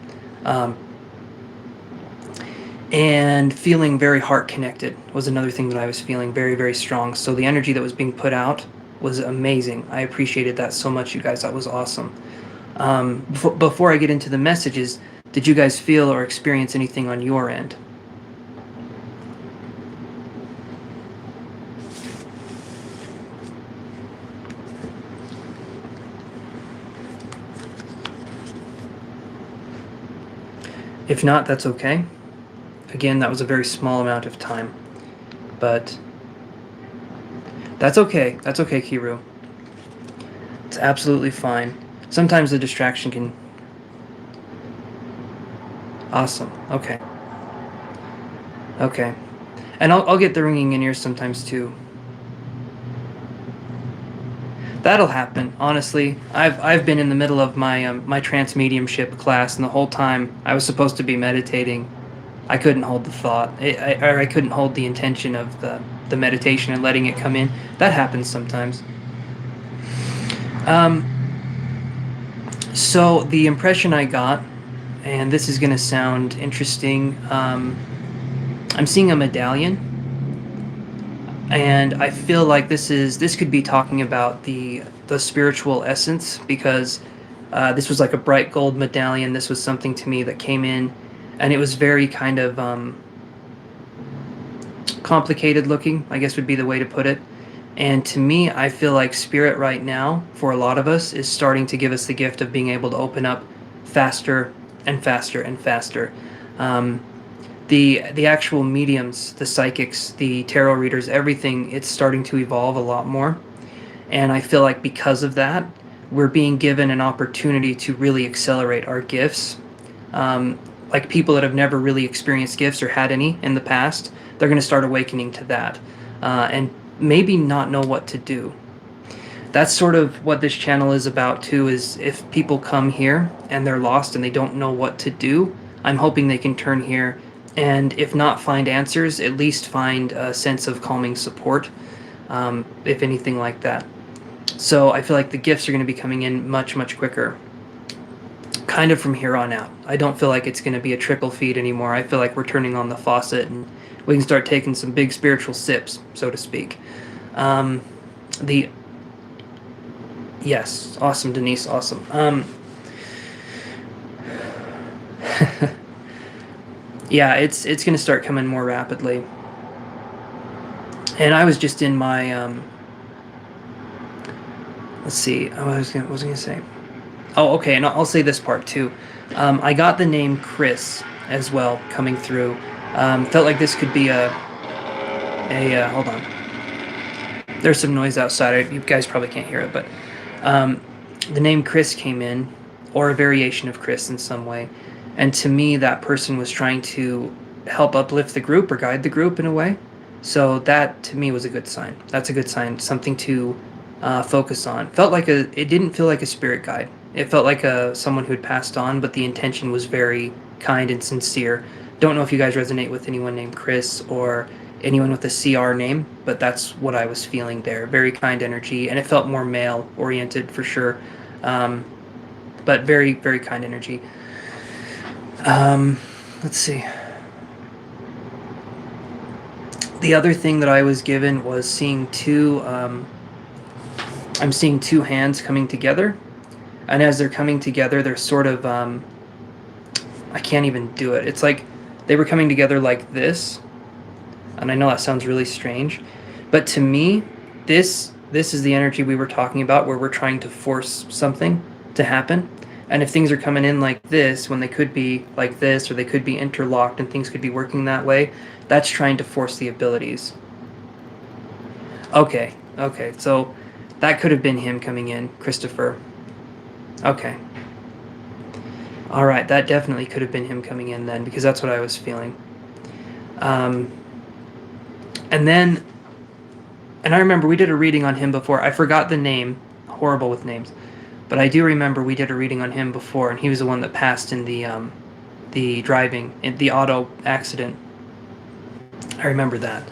And feeling very heart connected was another thing that I was feeling very, very strong. So the energy that was being put out was amazing. I appreciated that so much, you guys. That was awesome. Before I get into the messages, did you guys feel or experience anything on your end? If not, that's okay. Again, that was a very small amount of time. But that's okay. That's okay, Kiru. It's absolutely fine. Sometimes the distraction can... Awesome. Okay. Okay. And I'll get the ringing in ears sometimes too. That'll happen. Honestly, I've been in the middle of my my trance mediumship class, and the whole time I was supposed to be meditating, I couldn't hold the thought, I couldn't hold the intention of the meditation and letting it come in. That happens sometimes. So the impression I got, and this is going to sound interesting, I'm seeing a medallion. And I feel like this could be talking about the spiritual essence, because this was like a bright gold medallion. This was something to me that came in, and it was very kind of complicated looking, I guess would be the way to put it. And to me, I feel like spirit right now, for a lot of us, is starting to give us the gift of being able to open up faster and faster and faster. The actual mediums, the psychics, the tarot readers, everything, it's starting to evolve a lot more. And I feel like because of that, we're being given an opportunity to really accelerate our gifts. Like people that have never really experienced gifts or had any in the past, they're going to start awakening to that. And maybe not know what to do. That's sort of what this channel is about too, is if people come here and they're lost and they don't know what to do, I'm hoping they can turn here and if not find answers, at least find a sense of calming support, if anything like that. So I feel like the gifts are going to be coming in much, much quicker, kind of from here on out. I don't feel like it's going to be a trickle feed anymore. I feel like we're turning on the faucet and we can start taking some big spiritual sips, so to speak. Yes, awesome, Denise, awesome. Yeah, it's going to start coming more rapidly. And I was just in my, let's see, what was I going to say? Oh, okay, and I'll say this part too. I got the name Chris as well coming through. Felt like this could be hold on. There's some noise outside. You guys probably can't hear it, but the name Chris came in, or a variation of Chris in some way. And to me, that person was trying to help uplift the group or guide the group in a way. So that, to me, was a good sign. That's a good sign. Something to focus on. It didn't feel like a spirit guide. It felt like someone who'd passed on, but the intention was very kind and sincere. Don't know if you guys resonate with anyone named Chris or anyone with a CR name, but that's what I was feeling there. Very kind energy, and it felt more male-oriented for sure, but very, very kind energy. Let's see. The other thing that I was given was seeing I'm seeing two hands coming together, and as they're coming together, they're sort of, I can't even do it. It's like they were coming together like this, and I know that sounds really strange, but to me, this is the energy we were talking about, where we're trying to force something to happen. And if things are coming in like this, when they could be like this, or they could be interlocked and things could be working that way, that's trying to force the abilities. Okay, Okay, so that could have been him coming in, Christopher. Okay. All right, that definitely could have been him coming in then, because that's what I was feeling. And then, and I remember we did a reading on him before. I forgot the name. Horrible with names. But I do remember we did a reading on him before, and he was the one that passed in the driving, in the auto accident. I remember that.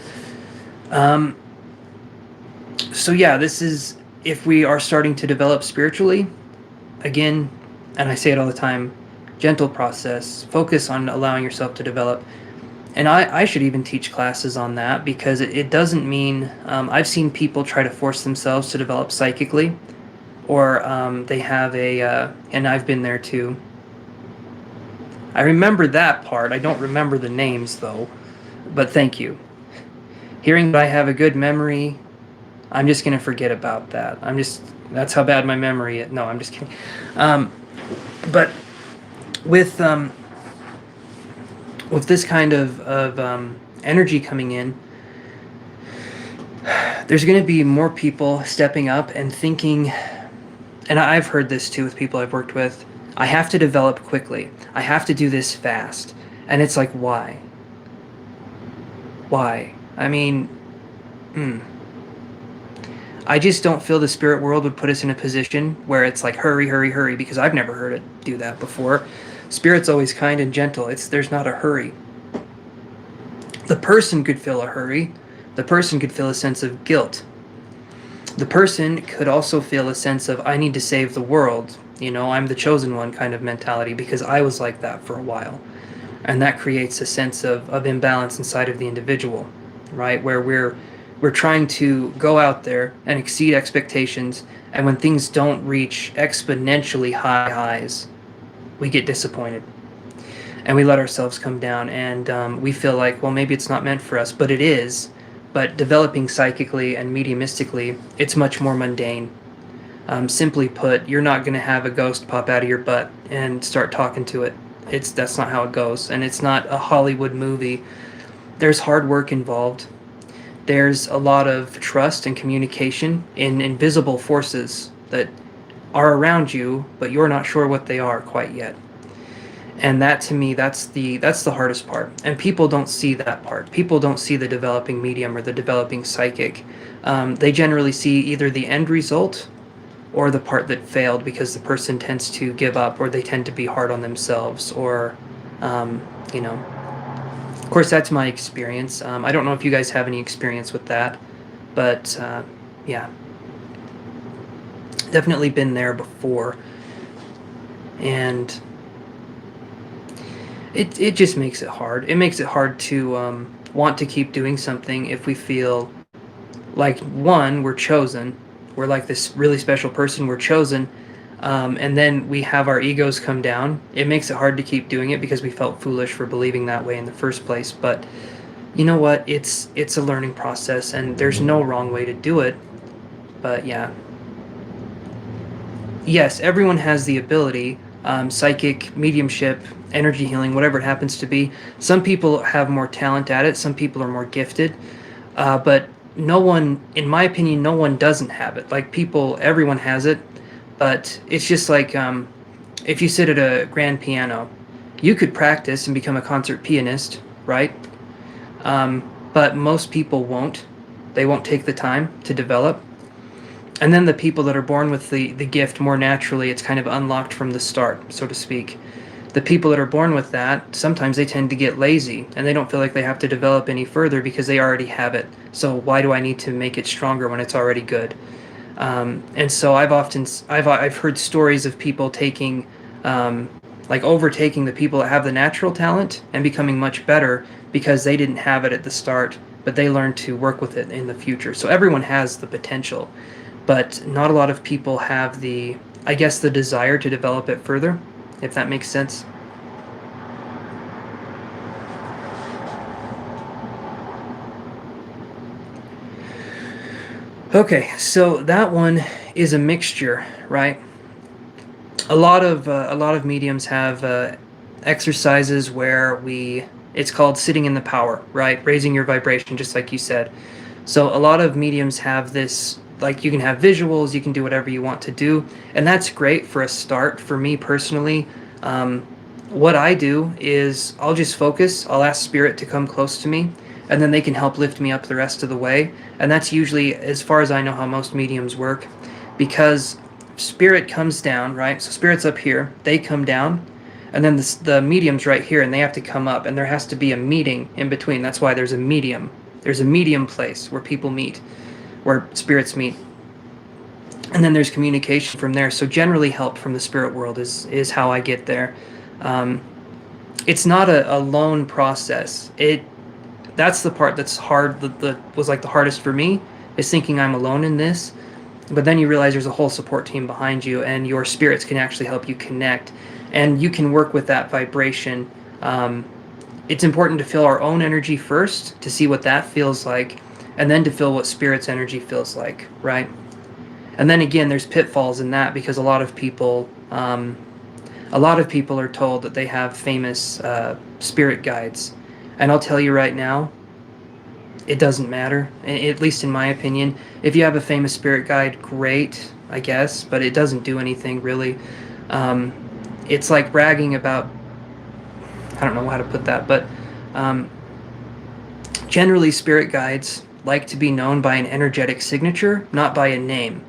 So yeah, this is, if we are starting to develop spiritually, again, and I say it all the time, gentle process, focus on allowing yourself to develop. And I should even teach classes on that, because it doesn't mean, I've seen people try to force themselves to develop psychically, or they have and I've been there too. I remember that part. I don't remember the names though, but thank you. Hearing that I have a good memory, I'm just going to forget about that. That's how bad my memory is. No, I'm just kidding. But with this kind of energy coming in, there's going to be more people stepping up and thinking, and I've heard this too with people I've worked with, I have to develop quickly. I have to do this fast. And it's like, why? Why? I mean, I just don't feel the spirit world would put us in a position where it's like, hurry, hurry, hurry, because I've never heard it do that before. Spirit's always kind and gentle. There's not a hurry. The person could feel a hurry. The person could feel a sense of guilt. The person could also feel a sense of, I need to save the world. I'm the chosen one kind of mentality, because I was like that for a while. And that creates a sense of imbalance inside of the individual, right? Where we're trying to go out there and exceed expectations, and when things don't reach exponentially high highs, we get disappointed. And we let ourselves come down, and we feel like, well, maybe it's not meant for us, but it is. But developing psychically and mediumistically, it's much more mundane. Simply put, you're not going to have a ghost pop out of your butt and start talking to it. That's not how it goes, and it's not a Hollywood movie. There's hard work involved. There's a lot of trust and communication in invisible forces that are around you, but you're not sure what they are quite yet. And that, to me, that's the hardest part. And people don't see that part. People don't see the developing medium or the developing psychic. They generally see either the end result or the part that failed, because the person tends to give up, or they tend to be hard on themselves, or, Of course, that's my experience. I don't know if you guys have any experience with that, but yeah. Definitely been there before. And it just makes it hard. It makes it hard to want to keep doing something if we feel like, one, we're chosen. We're like this really special person, we're chosen. And then we have our egos come down. It makes it hard to keep doing it because we felt foolish for believing that way in the first place. But you know what? It's a learning process, and there's no wrong way to do it. But yeah. Yes, everyone has the ability, psychic, mediumship, energy healing, whatever it happens to be. Some people have more talent at it. Some people are more gifted. But no one, in my opinion, no one doesn't have it. Like everyone has it. But it's just like, if you sit at a grand piano, you could practice and become a concert pianist, right? But most people won't. They won't take the time to develop. And then the people that are born with the gift more naturally, it's kind of unlocked from the start, so to speak. The people that are born with that, sometimes they tend to get lazy, and they don't feel like they have to develop any further because they already have it. So why do I need to make it stronger when it's already good? And so I've heard stories of people taking, overtaking the people that have the natural talent and becoming much better because they didn't have it at the start, but they learned to work with it in the future. So everyone has the potential, but not a lot of people have the desire to develop it further, if that makes sense. Okay, so that one is a mixture, right? A lot of mediums have exercises where it's called sitting in the power, right? Raising your vibration, just like you said. So a lot of mediums have this, like, you can have visuals, you can do whatever you want to do, and that's great for a start. For me personally, um, what I do is I'll just focus, I'll ask spirit to come close to me, and then they can help lift me up the rest of the way. And that's usually, as far as I know, how most mediums work, because spirit comes down, right? So spirit's up here, they come down, and then the medium's right here, and they have to come up, and there has to be a meeting in between. That's why there's a medium. There's a medium place where people meet, where spirits meet. And then there's communication from there. So generally help from the spirit world is how I get there. It's not a lone process. That's the part that's hard, that was like the hardest for me, is thinking I'm alone in this. But then you realize there's a whole support team behind you, and your spirits can actually help you connect. And you can work with that vibration. It's important to feel our own energy first, to see what that feels like, and then to feel what spirit's energy feels like, right? And then again, there's pitfalls in that, because a lot of people are told that they have famous spirit guides. And I'll tell you right now, it doesn't matter, at least in my opinion. If you have a famous spirit guide, great, I guess, but it doesn't do anything really. It's like bragging about, I don't know how to put that, but generally spirit guides like to be known by an energetic signature, not by a name.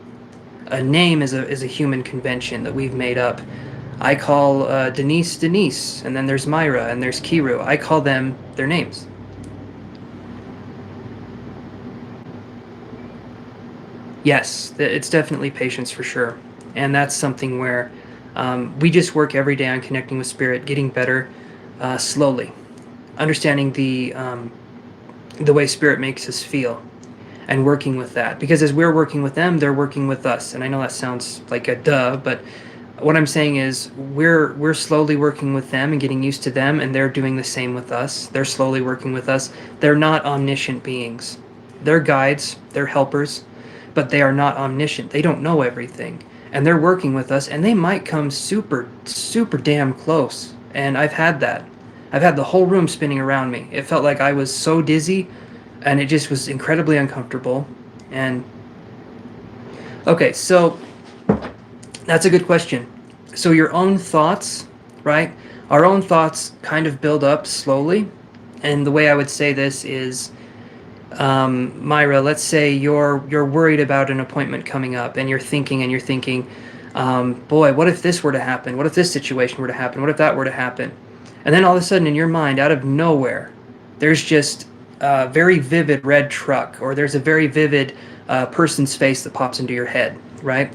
A name is a human convention that we've made up. I call Denise, Denise, and then there's Myra, and there's Kiru. I call them their names. Yes, it's definitely patience for sure. And that's something where we just work every day on connecting with spirit, getting better slowly, understanding the way spirit makes us feel, and working with that. Because as we're working with them, they're working with us. And I know that sounds like a duh, but what I'm saying is we're slowly working with them and getting used to them, and they're doing the same with us. They're slowly working with us. They're not omniscient beings. They're guides, they're helpers, but they are not omniscient. They don't know everything. And they're working with us, and they might come super, super damn close. And I've had that. I've had the whole room spinning around me. It felt like I was so dizzy, and it just was incredibly uncomfortable. And okay, so that's a good question. So your own thoughts, right? Our own thoughts kind of build up slowly. And the way I would say this is, Myra, let's say you're worried about an appointment coming up, and you're thinking, boy, what if this were to happen? What if this situation were to happen? What if that were to happen? And then all of a sudden in your mind, out of nowhere, there's just a very vivid red truck, or there's a very vivid person's face that pops into your head, right?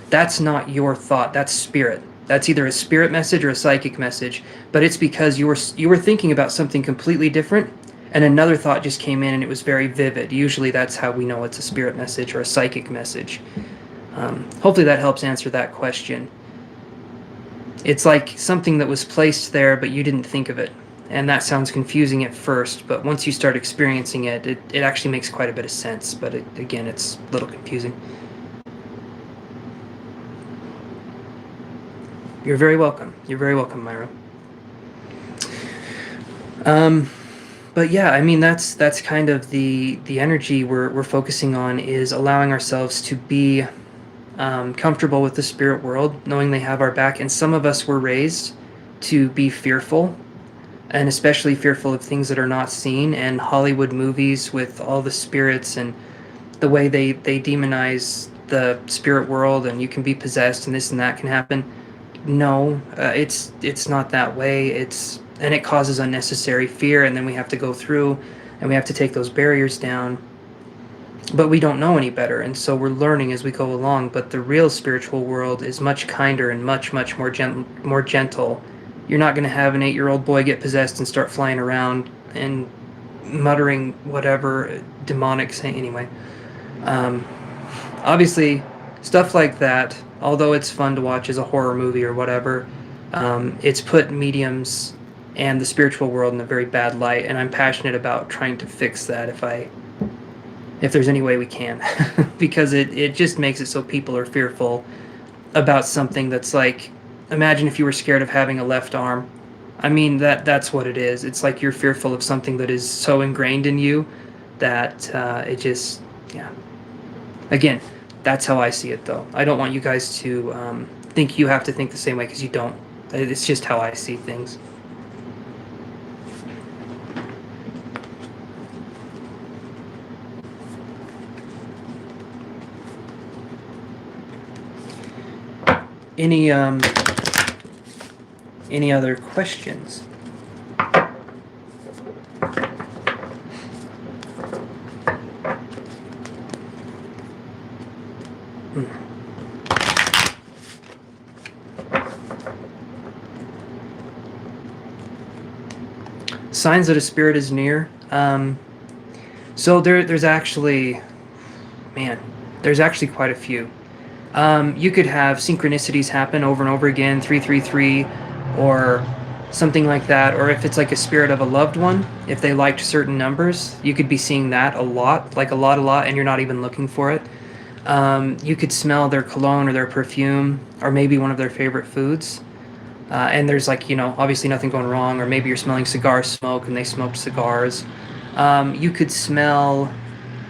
That's not your thought. That's spirit. That's either a spirit message or a psychic message, but it's because you were thinking about something completely different, and another thought just came in and it was very vivid. Usually that's how we know it's a spirit message or a psychic message. Hopefully that helps answer that question. It's like something that was placed there, but you didn't think of it. And that sounds confusing at first, but once you start experiencing it, it actually makes quite a bit of sense. But again, it's a little confusing. You're very welcome. You're very welcome, Myra. But yeah, I mean, that's kind of the energy we're focusing on, is allowing ourselves to be comfortable with the spirit world, knowing they have our back. And some of us were raised to be fearful, and especially fearful of things that are not seen. And Hollywood movies with all the spirits and the way they demonize the spirit world, and you can be possessed and this and that can happen. No, it's not that way. And it causes unnecessary fear, and then we have to go through and we have to take those barriers down. But we don't know any better, and so we're learning as we go along. But the real spiritual world is much kinder and much, much more gentle. You're not going to have an 8-year-old boy get possessed and start flying around and muttering whatever demonic saying. Anyway, obviously, stuff like that, although it's fun to watch as a horror movie or whatever, it's put mediums and the spiritual world in a very bad light, and I'm passionate about trying to fix that if there's any way we can. Because it just makes it so people are fearful about something that's like, imagine if you were scared of having a left arm. I mean, that's what it is. It's like you're fearful of something that is so ingrained in you that it just, yeah. Again, that's how I see it, though. I don't want you guys to think you have to think the same way, because you don't. It's just how I see things. Any other questions? Signs that a spirit is near. So there's actually, man, there's actually quite a few. You could have synchronicities happen over and over again, 333, or something like that. Or if it's like a spirit of a loved one, if they liked certain numbers, you could be seeing that a lot, like a lot, and you're not even looking for it. You could smell their cologne or their perfume, or maybe one of their favorite foods. And there's like, obviously nothing going wrong, or maybe you're smelling cigar smoke and they smoked cigars. You could smell,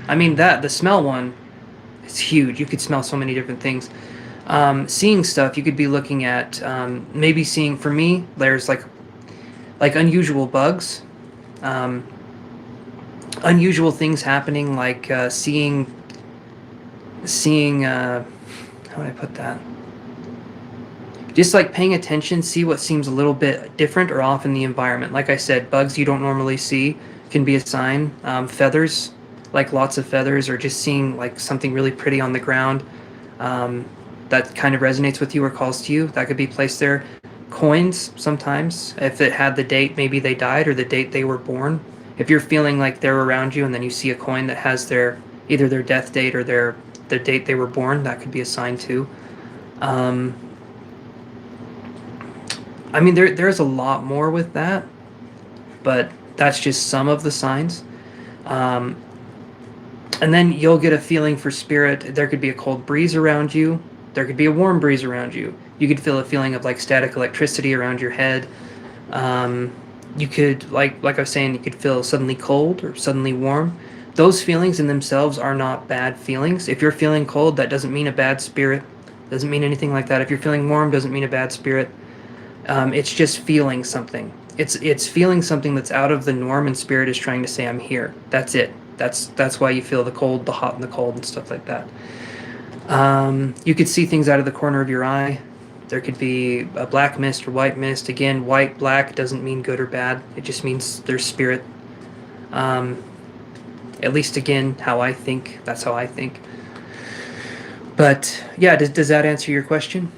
the smell one is huge. You could smell so many different things. Seeing stuff, you could be looking at, maybe seeing, for me, there's like unusual bugs, unusual things happening, like seeing, how would I put that? Just like paying attention, see what seems a little bit different or off in the environment. Like I said, bugs you don't normally see can be a sign. Feathers, like lots of feathers, or just seeing like something really pretty on the ground that kind of resonates with you or calls to you, that could be placed there. Coins, sometimes, if it had the date maybe they died or the date they were born. If you're feeling like they're around you and then you see a coin that has either their death date or the date they were born, that could be a sign too. There's a lot more with that, but that's just some of the signs. And then you'll get a feeling for spirit. There could be a cold breeze around you. There could be a warm breeze around you. You could feel a feeling of like static electricity around your head. You could, like I was saying, you could feel suddenly cold or suddenly warm. Those feelings in themselves are not bad feelings. If you're feeling cold, that doesn't mean a bad spirit. Doesn't mean anything like that. If you're feeling warm, doesn't mean a bad spirit. It's just feeling something. It's feeling something that's out of the norm, and spirit is trying to say, I'm here. That's it. That's why you feel the cold, the hot, and the cold, and stuff like that. You could see things out of the corner of your eye. There could be a black mist or white mist. Again, white, black doesn't mean good or bad. It just means there's spirit. At least, again, how I think. That's how I think. But, yeah, does that answer your question?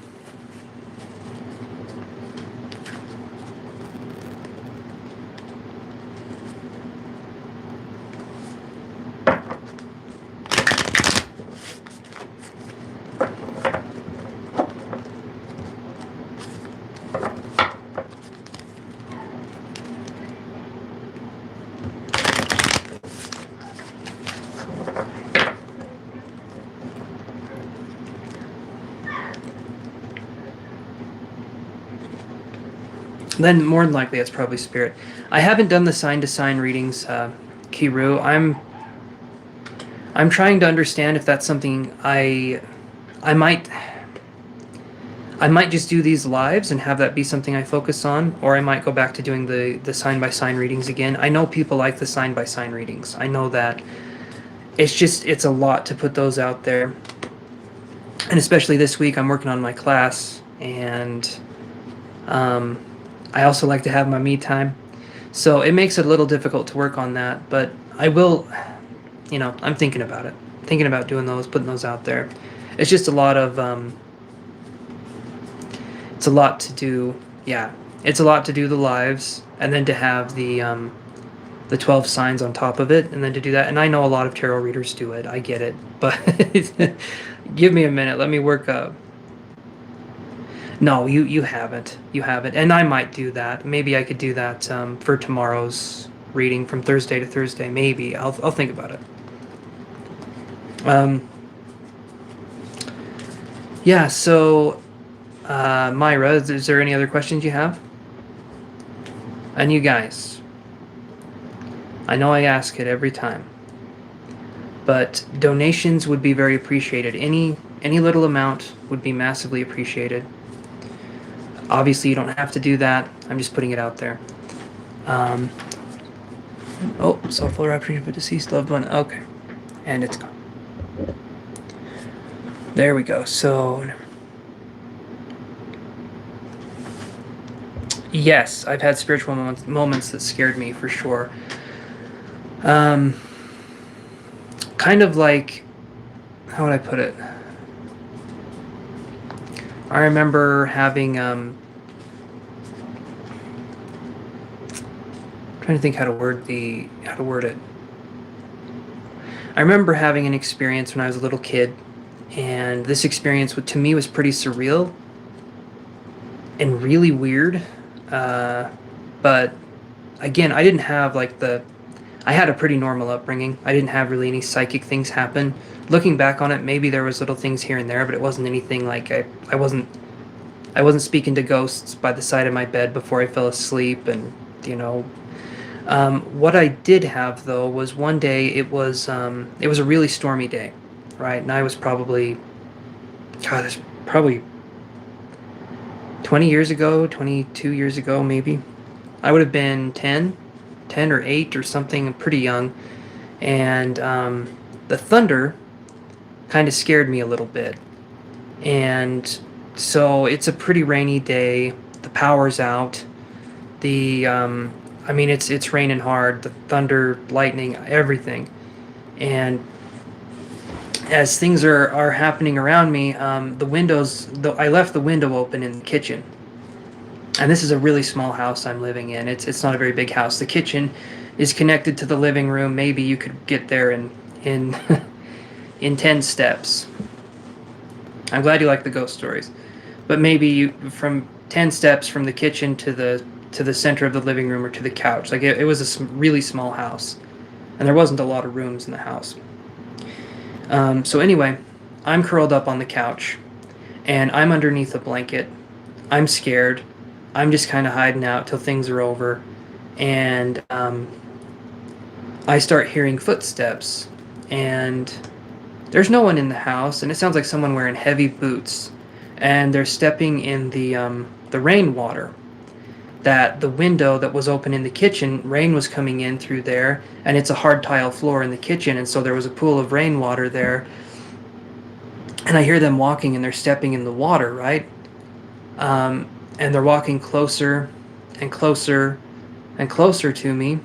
Then more than likely it's probably spirit. I haven't done the sign to sign readings, Kiru. I'm trying to understand if that's something I might just do these lives and have that be something I focus on, or I might go back to doing the sign by sign readings again. I know people like the sign by sign readings. I know that. It's a lot to put those out there. And especially this week I'm working on my class, and I also like to have my me time. So it makes it a little difficult to work on that, but I will, I'm thinking about it. Thinking about doing those, putting those out there. It's just a lot of, it's a lot to do. Yeah, it's a lot to do the lives, and then to have the 12 signs on top of it, and then to do that. And I know a lot of tarot readers do it. I get it, but give me a minute. Let me work up. No, you haven't. You haven't. And I might do that. Maybe I could do that for tomorrow's reading from Thursday to Thursday. Maybe. I'll think about it. Yeah, so Myra, is there any other questions you have? And you guys, I know I ask it every time. But donations would be very appreciated. Any little amount would be massively appreciated. Obviously, you don't have to do that. I'm just putting it out there. Oh, soulful rapture of a deceased loved one. Okay. And it's gone. There we go. So, yes, I've had spiritual moments that scared me for sure. Kind of like, how would I put it? I remember having, trying to think how to word it. I remember having an experience when I was a little kid, and this experience to me was pretty surreal and really weird. But again, I didn't have I had a pretty normal upbringing. I didn't have really any psychic things happen. Looking back on it, maybe there was little things here and there, but it wasn't anything like I wasn't speaking to ghosts by the side of my bed before I fell asleep, and you know. What I did have though was one day it was a really stormy day, right? And I was probably, God, it's probably 20 years ago, 22 years ago maybe. I would have been 10 or 8 or something, pretty young. And the thunder kind of scared me a little bit. And so it's a pretty rainy day. The power's out. It's raining hard. The thunder, lightning, everything. And as things are happening around me, I left the window open in the kitchen. And this is a really small house I'm living in. It's not a very big house. The kitchen is connected to the living room. Maybe you could get there in in 10 steps. I'm glad you like the ghost stories. But maybe from 10 steps from the kitchen to the center of the living room or to the couch. Like it was a really small house. And there wasn't a lot of rooms in the house. So anyway, I'm curled up on the couch. And I'm underneath a blanket. I'm scared. I'm just kind of hiding out till things are over. And I start hearing footsteps. And there's no one in the house. And it sounds like someone wearing heavy boots. And they're stepping in the rainwater. That the window that was open in the kitchen, rain was coming in through there. And it's a hard tile floor in the kitchen. And so there was a pool of rainwater there. And I hear them walking and they're stepping in the water, right? And they're walking closer and closer and closer to me.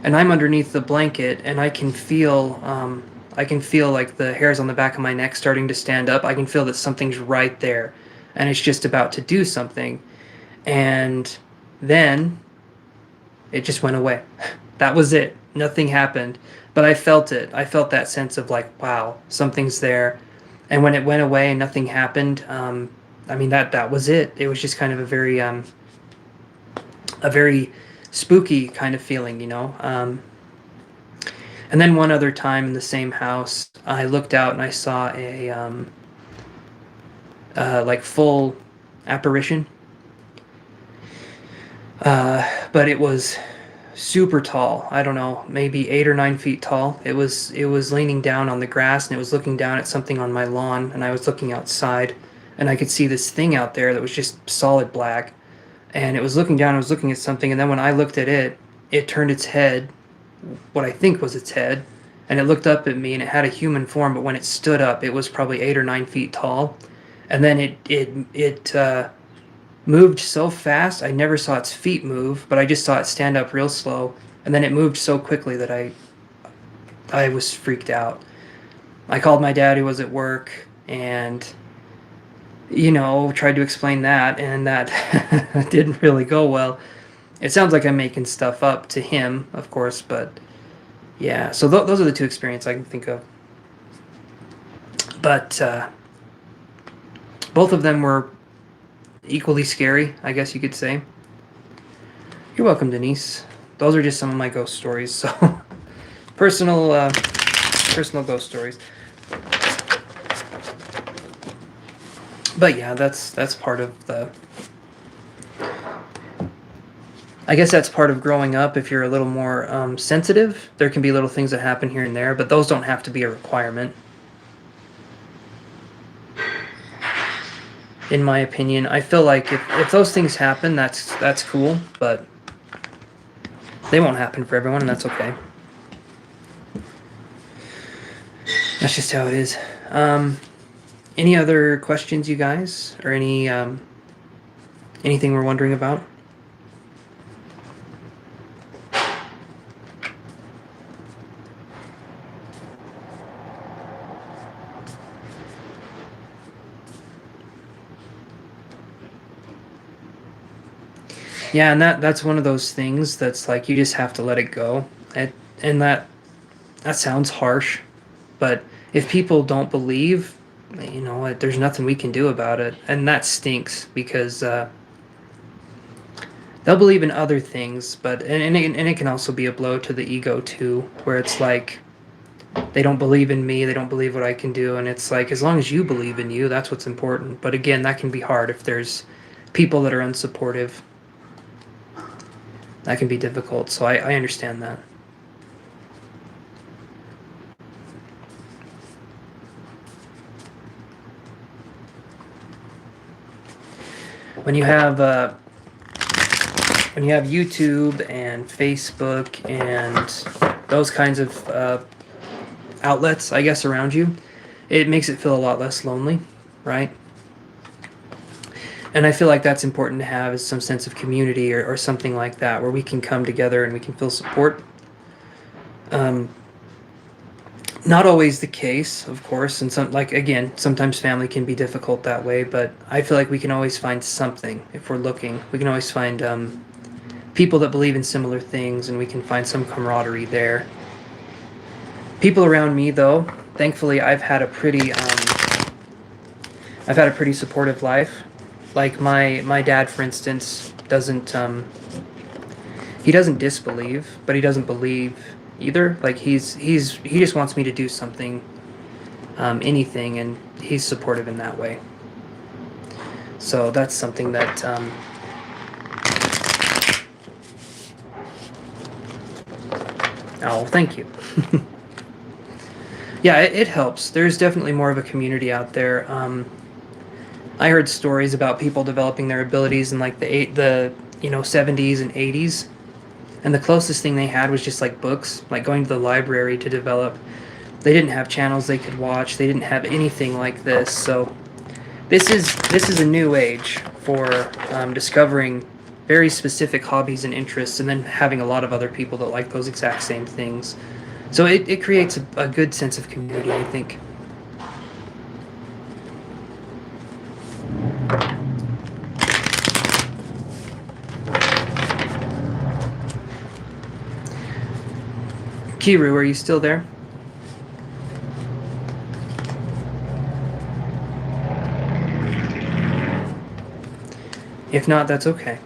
And I'm underneath the blanket and I can feel like the hairs on the back of my neck starting to stand up. I can feel that something's right there and it's just about to do something. And then it just went away. That was it. Nothing happened. But I felt it. I felt that sense of like, wow, something's there. And when it went away and nothing happened, that was it. It was just kind of a very spooky kind of feeling, you know. And then one other time in the same house, I looked out and I saw a full apparition. But it was super tall. I don't know, maybe 8 or 9 feet tall. It was leaning down on the grass and it was looking down at something on my lawn, and I was looking outside and I could see this thing out there that was just solid black, and it was looking down. I was looking at something, and then when I looked at it, it turned its head, what I think was its head, and it looked up at me, and it had a human form, but when it stood up, it was probably 8 or 9 feet tall. And then it moved so fast, I never saw its feet move, but I just saw it stand up real slow, and then it moved so quickly that I was freaked out. I called my dad, who was at work, and tried to explain that, and that didn't really go well. It sounds like I'm making stuff up to him, of course, but yeah. So those are the two experiences I can think of. But both of them were equally scary, I guess you could say. You're welcome, Denise. Those are just some of my ghost stories. So personal ghost stories. But yeah, that's part of the. I guess that's part of growing up. If you're a little more sensitive, there can be little things that happen here and there, but those don't have to be a requirement. In my opinion, I feel like if those things happen, that's cool, but they won't happen for everyone, and that's okay. That's just how it is. Any other questions, you guys, or anything we're wondering about? Yeah, and that's one of those things that's like you just have to let it go. And that sounds harsh, but if people don't believe, you know what, there's nothing we can do about it, and that stinks because they'll believe in other things, but and it can also be a blow to the ego too, where it's like they don't believe in me, they don't believe what I can do, and it's like as long as you believe in you, that's what's important. But again, that can be hard if there's people that are unsupportive. That can be difficult, so I understand that. When you have YouTube and Facebook and those kinds of outlets, I guess, around you, it makes it feel a lot less lonely, right? And I feel like that's important to have, is some sense of community or something like that, where we can come together and we can feel support. Not always the case, of course, and sometimes family can be difficult that way, but I feel like we can always find something if we're looking. We can always find people that believe in similar things, and we can find some camaraderie there. People around me, though, thankfully, I've had a pretty supportive life. Like my dad, for instance, doesn't he doesn't disbelieve, but he doesn't believe either. Like he just wants me to do something, anything, and he's supportive in that way. So that's something that oh, thank you. Yeah, it helps. There's definitely more of a community out there. I heard stories about people developing their abilities in like the 70s and 80s, and the closest thing they had was just like books, like going to the library to develop. They didn't have channels they could watch. They didn't have anything like this. So this is a new age for discovering very specific hobbies and interests, and then having a lot of other people that like those exact same things. So it creates a good sense of community, I think. Kiru, are you still there? If not, that's okay.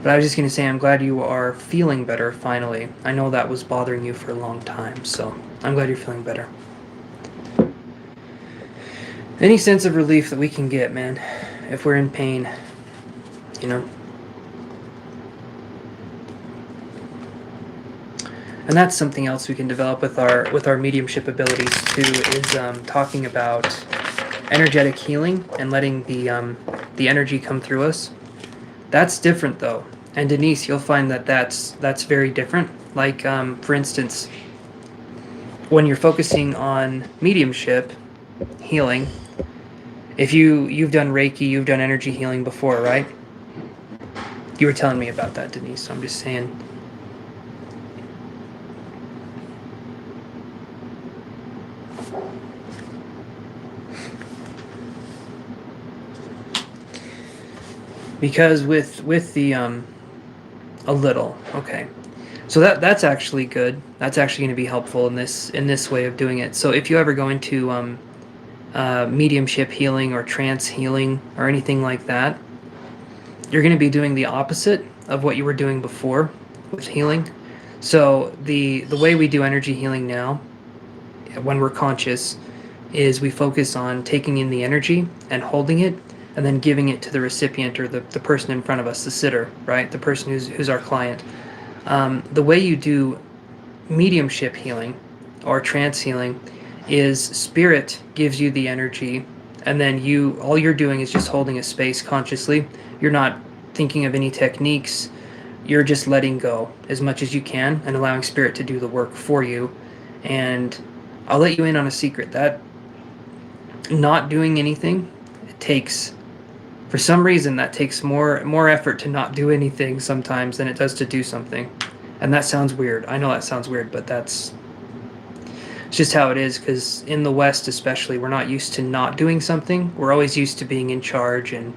But I was just going to say, I'm glad you are feeling better finally. I know that was bothering you for a long time, so I'm glad you're feeling better. Any sense of relief that we can get, man, if we're in pain, you know? And that's something else we can develop with our mediumship abilities too, is talking about energetic healing and letting the energy come through us. That's different though. And Denise, you'll find that that's very different. Like for instance, when you're focusing on mediumship healing, if you've done Reiki, you've done energy healing before, right? You were telling me about that, Denise, so I'm just saying. Because with the a little, okay, so that's actually good. That's actually going to be helpful in this way of doing it. So if you ever go into mediumship healing or trance healing or anything like that, you're going to be doing the opposite of what you were doing before with healing. So the way we do energy healing now, when we're conscious, is we focus on taking in the energy and holding it, and then giving it to the recipient or the person in front of us, the sitter, right? The person who's our client. The way you do mediumship healing or trance healing is spirit gives you the energy, and then all you're doing is just holding a space consciously. You're not thinking of any techniques. You're just letting go as much as you can and allowing spirit to do the work for you. And I'll let you in on a secret that not doing anything, it takes, for some reason, that takes more effort to not do anything sometimes than it does to do something. And that sounds weird. I know that sounds weird, but it's just how it is, because in the West especially, we're not used to not doing something. We're always used to being in charge, and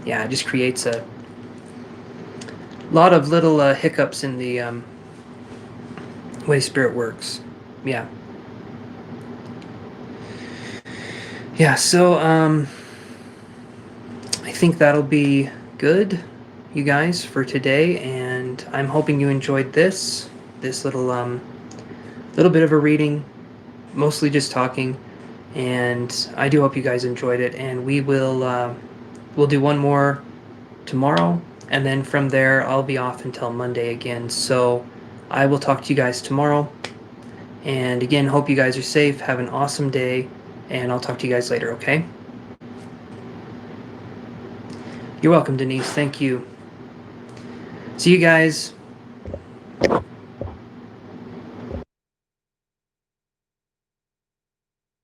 it just creates a lot of little hiccups in the way spirit works. Yeah. Yeah, so I think that'll be good, you guys, for today, and I'm hoping you enjoyed this little bit of a reading, mostly just talking, and I do hope you guys enjoyed it, and we'll do one more tomorrow, and then from there I'll be off until Monday again. So I will talk to you guys tomorrow, and again, hope you guys are safe. Have an awesome day, and I'll talk to you guys later, okay? You're welcome, Denise. Thank you. See you guys.